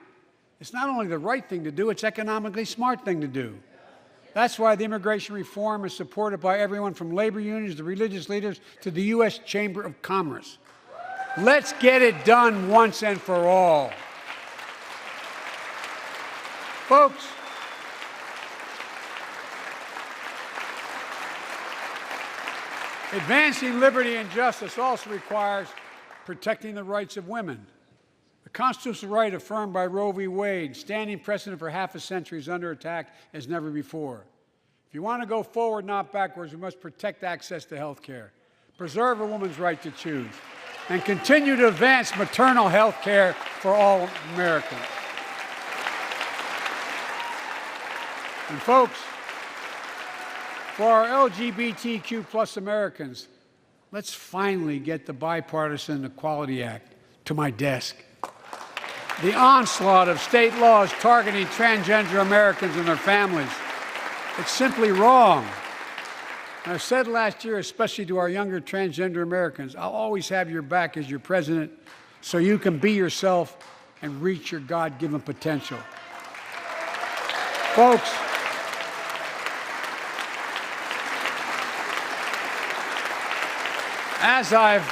It's not only the right thing to do, it's economically smart thing to do. That's why the immigration reform is supported by everyone from labor unions to religious leaders to the U.S. Chamber of Commerce. Let's get it done once and for all. Folks, advancing liberty and justice also requires protecting the rights of women. The constitutional right affirmed by Roe v. Wade, standing precedent for half a century, is under attack as never before. If you want to go forward, not backwards, we must protect access to health care, preserve a woman's right to choose, and continue to advance maternal health care for all Americans. And folks, for our LGBTQ plus Americans, let's finally get the Bipartisan Equality Act to my desk. The onslaught of state laws targeting transgender Americans and their families, it's simply wrong. And I said last year, especially to our younger transgender Americans, I'll always have your back as your president so you can be yourself and reach your God-given potential. Folks, as I've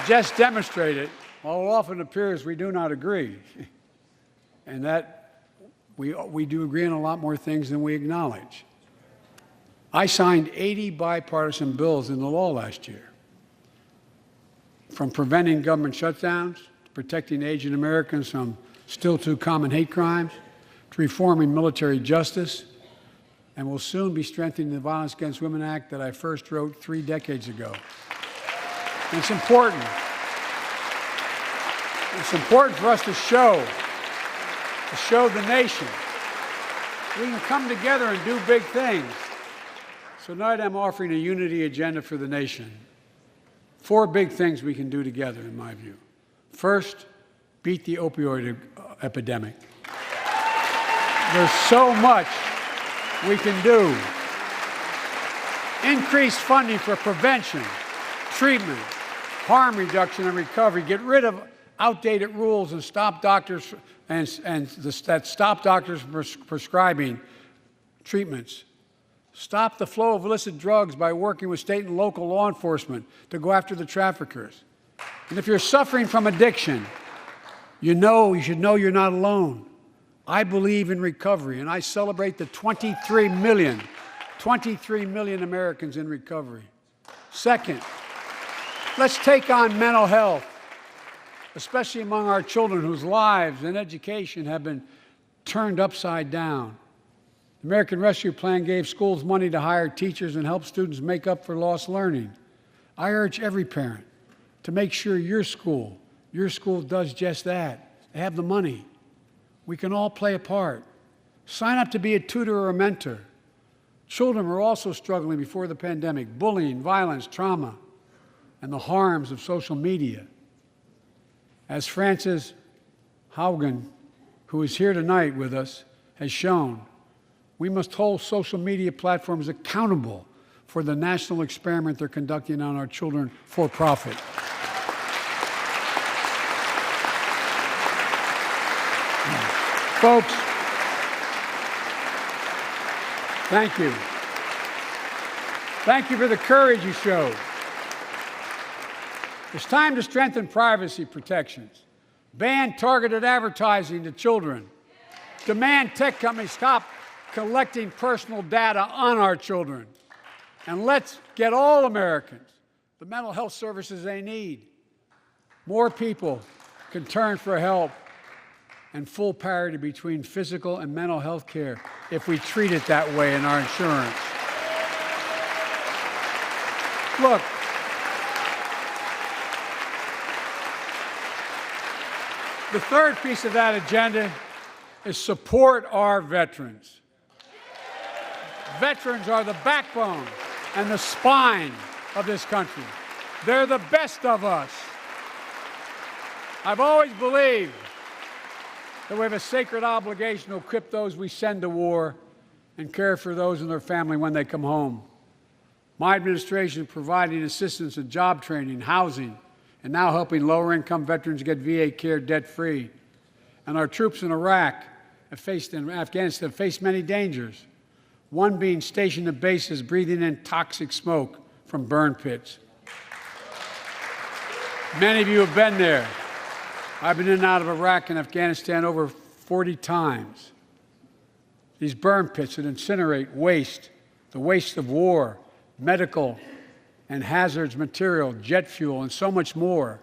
just demonstrated, while it often appears we do not agree, and that we do agree on a lot more things than we acknowledge. I signed 80 bipartisan bills into law last year, from preventing government shutdowns, to protecting Asian Americans from still too common hate crimes, to reforming military justice, and will soon be strengthening the Violence Against Women Act that I first wrote 3 decades ago. And it's important. It's important for us to show the nation we can come together and do big things. So tonight I'm offering a unity agenda for the nation. 4 big things we can do together, in my view. First, beat the opioid epidemic. There's so much we can do. Increase funding for prevention, treatment, harm reduction, and recovery. Get rid of outdated rules and stop doctors stop doctors from prescribing treatments. Stop the flow of illicit drugs by working with state and local law enforcement to go after the traffickers. And if you're suffering from addiction, you should know you're not alone. I believe in recovery, and I celebrate the 23 million Americans in recovery. Second, let's take on mental health, especially among our children whose lives and education have been turned upside down. The American Rescue Plan gave schools money to hire teachers and help students make up for lost learning. I urge every parent to make sure your school does just that. They have the money. We can all play a part. Sign up to be a tutor or a mentor. Children were also struggling before the pandemic: bullying, violence, trauma, and the harms of social media. As Frances Haugen, who is here tonight with us, has shown, we must hold social media platforms accountable for the national experiment they're conducting on our children for profit. Folks, thank you. Thank you for the courage you showed. It's time to strengthen privacy protections, ban targeted advertising to children, demand tech companies stop collecting personal data on our children, and let's get all Americans the mental health services they need. More people can turn for help and full parity between physical and mental health care if we treat it that way in our insurance. Look, the third piece of that agenda is support our veterans. Veterans are the backbone and the spine of this country. They're the best of us. I've always believed that we have a sacred obligation to equip those we send to war and care for those in their family when they come home. My administration is providing assistance in job training, housing, and now helping lower-income veterans get VA care debt-free. And our troops in Iraq and Afghanistan have faced many dangers, one being stationed at bases breathing in toxic smoke from burn pits. Many of you have been there. I've been in and out of Iraq and Afghanistan over 40 times. These burn pits that incinerate waste, the waste of war, medical and hazardous material, jet fuel, and so much more.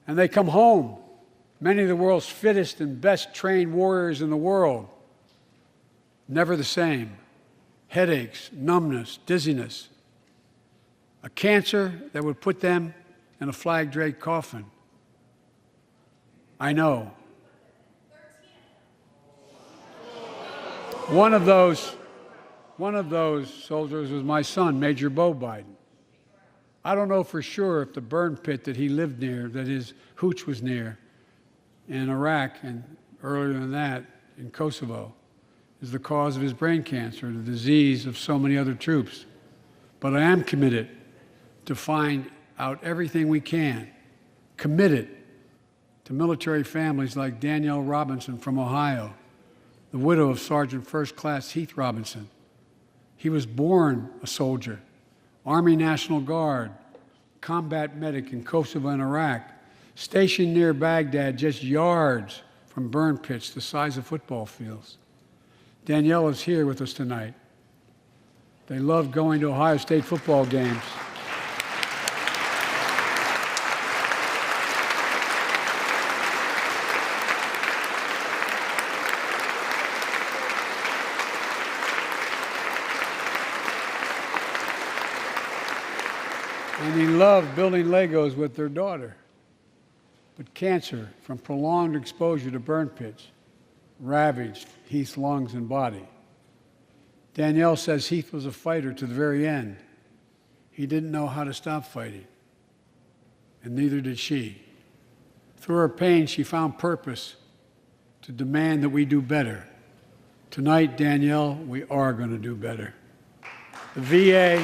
And they come home, many of the world's fittest and best trained warriors in the world. Never the same. Headaches, numbness, dizziness. A cancer that would put them in a flag-draped coffin. I know. One of those soldiers was my son, Major Bo Biden. I don't know for sure if the burn pit that he lived near, that his hooch was near in Iraq and earlier than that in Kosovo, is the cause of his brain cancer, the disease of so many other troops. But I am committed to find out everything we can, committed to military families like Danielle Robinson from Ohio, the widow of Sergeant First Class Heath Robinson. He was born a soldier, Army National Guard, combat medic in Kosovo and Iraq, stationed near Baghdad, just yards from burn pits the size of football fields. Danielle is here with us tonight. They love going to Ohio State football games. and he loved building Legos with their daughter. But cancer from prolonged exposure to burn pits ravaged Heath's lungs and body. Danielle says Heath was a fighter to the very end. He didn't know how to stop fighting, and neither did she. Through her pain, she found purpose to demand that we do better. Tonight, Danielle, we are going to do better. The VA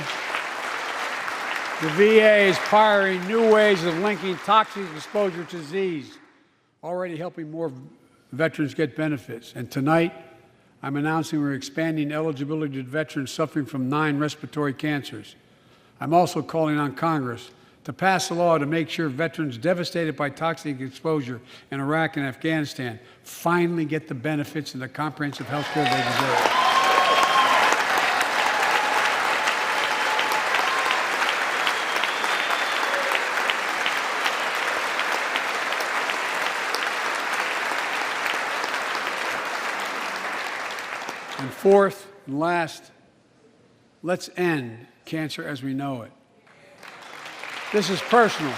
is pioneering new ways of linking toxic exposure to disease, already helping more veterans get benefits. And tonight, I'm announcing we're expanding eligibility to veterans suffering from 9 respiratory cancers. I'm also calling on Congress to pass a law to make sure veterans devastated by toxic exposure in Iraq and Afghanistan finally get the benefits and the comprehensive health care they deserve. And fourth and last, let's end cancer as we know it. This is personal.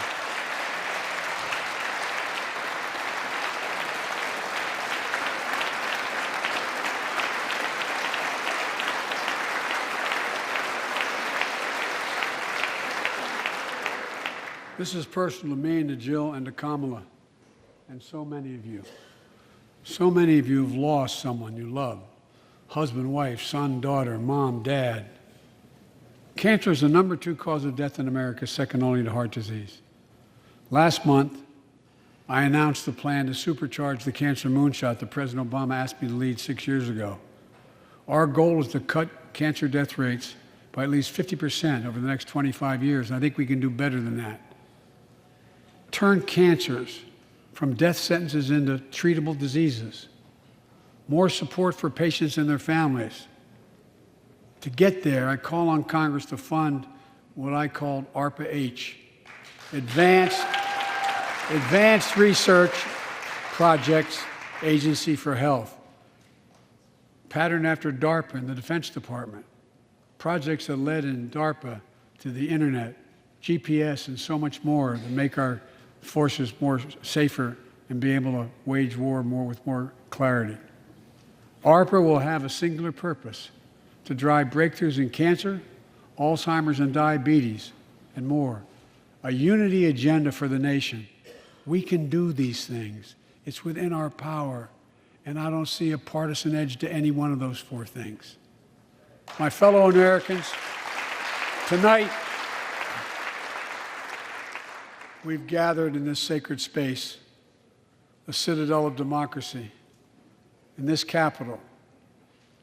This is personal to me and to Jill and to Kamala and so many of you. So many of you have lost someone you love. Husband, wife, son, daughter, mom, dad. Cancer is the #2 cause of death in America, second only to heart disease. Last month, I announced the plan to supercharge the cancer moonshot that President Obama asked me to lead 6 years ago. Our goal is to cut cancer death rates by at least 50% over the next 25 years, and I think we can do better than that. Turn cancers from death sentences into treatable diseases. More support for patients and their families. To get there, I call on Congress to fund what I call ARPA-H, Advanced Research Projects Agency for Health, patterned after DARPA in the Defense Department, projects that led in DARPA to the internet, GPS, and so much more that make our forces more safer and be able to wage war with more clarity. ARPA will have a singular purpose: to drive breakthroughs in cancer, Alzheimer's and diabetes, and more. A unity agenda for the nation. We can do these things. It's within our power, and I don't see a partisan edge to any one of those 4 things. My fellow Americans, tonight, we've gathered in this sacred space, a citadel of democracy, in this Capitol.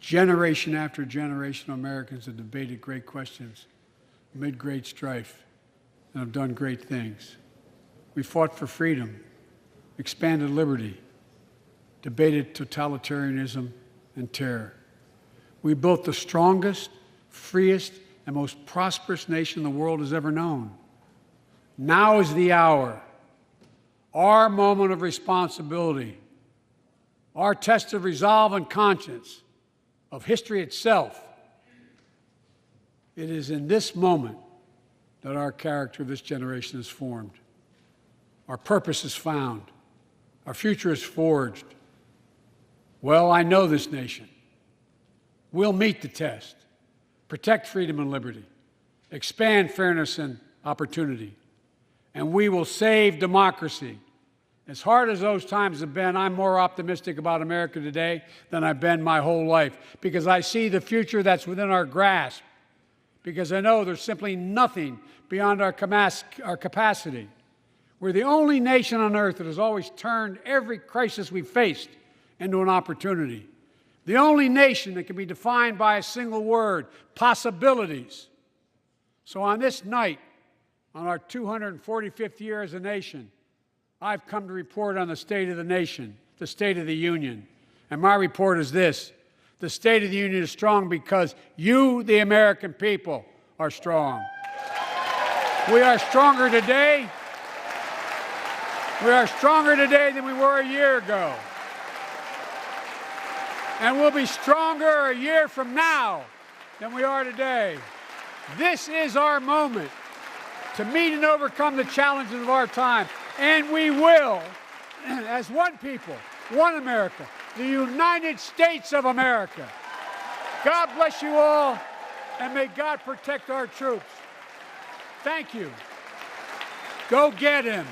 Generation after generation of Americans have debated great questions amid great strife and have done great things. We fought for freedom, expanded liberty, debated totalitarianism and terror. We built the strongest, freest, and most prosperous nation the world has ever known. Now is the hour, our moment of responsibility, our test of resolve and conscience, of history itself. It is in this moment that our character of this generation is formed. Our purpose is found. Our future is forged. Well, I know this nation. We'll meet the test, protect freedom and liberty, expand fairness and opportunity, and we will save democracy. As hard as those times have been, I'm more optimistic about America today than I've been my whole life, because I see the future that's within our grasp, because I know there's simply nothing beyond our capacity. We're the only nation on earth that has always turned every crisis we've faced into an opportunity. The only nation that can be defined by a single word: possibilities. So on this night, on our 245th year as a nation, I've come to report on the state of the nation, the State of the Union. And my report is this: the State of the Union is strong because you, the American people, are strong. We are stronger today. We are stronger today than we were a year ago. And we'll be stronger a year from now than we are today. This is our moment. to meet and overcome the challenges of our time. And we will, as one people, one America, the United States of America. God bless you all, and may God protect our troops. Thank you. Go get him.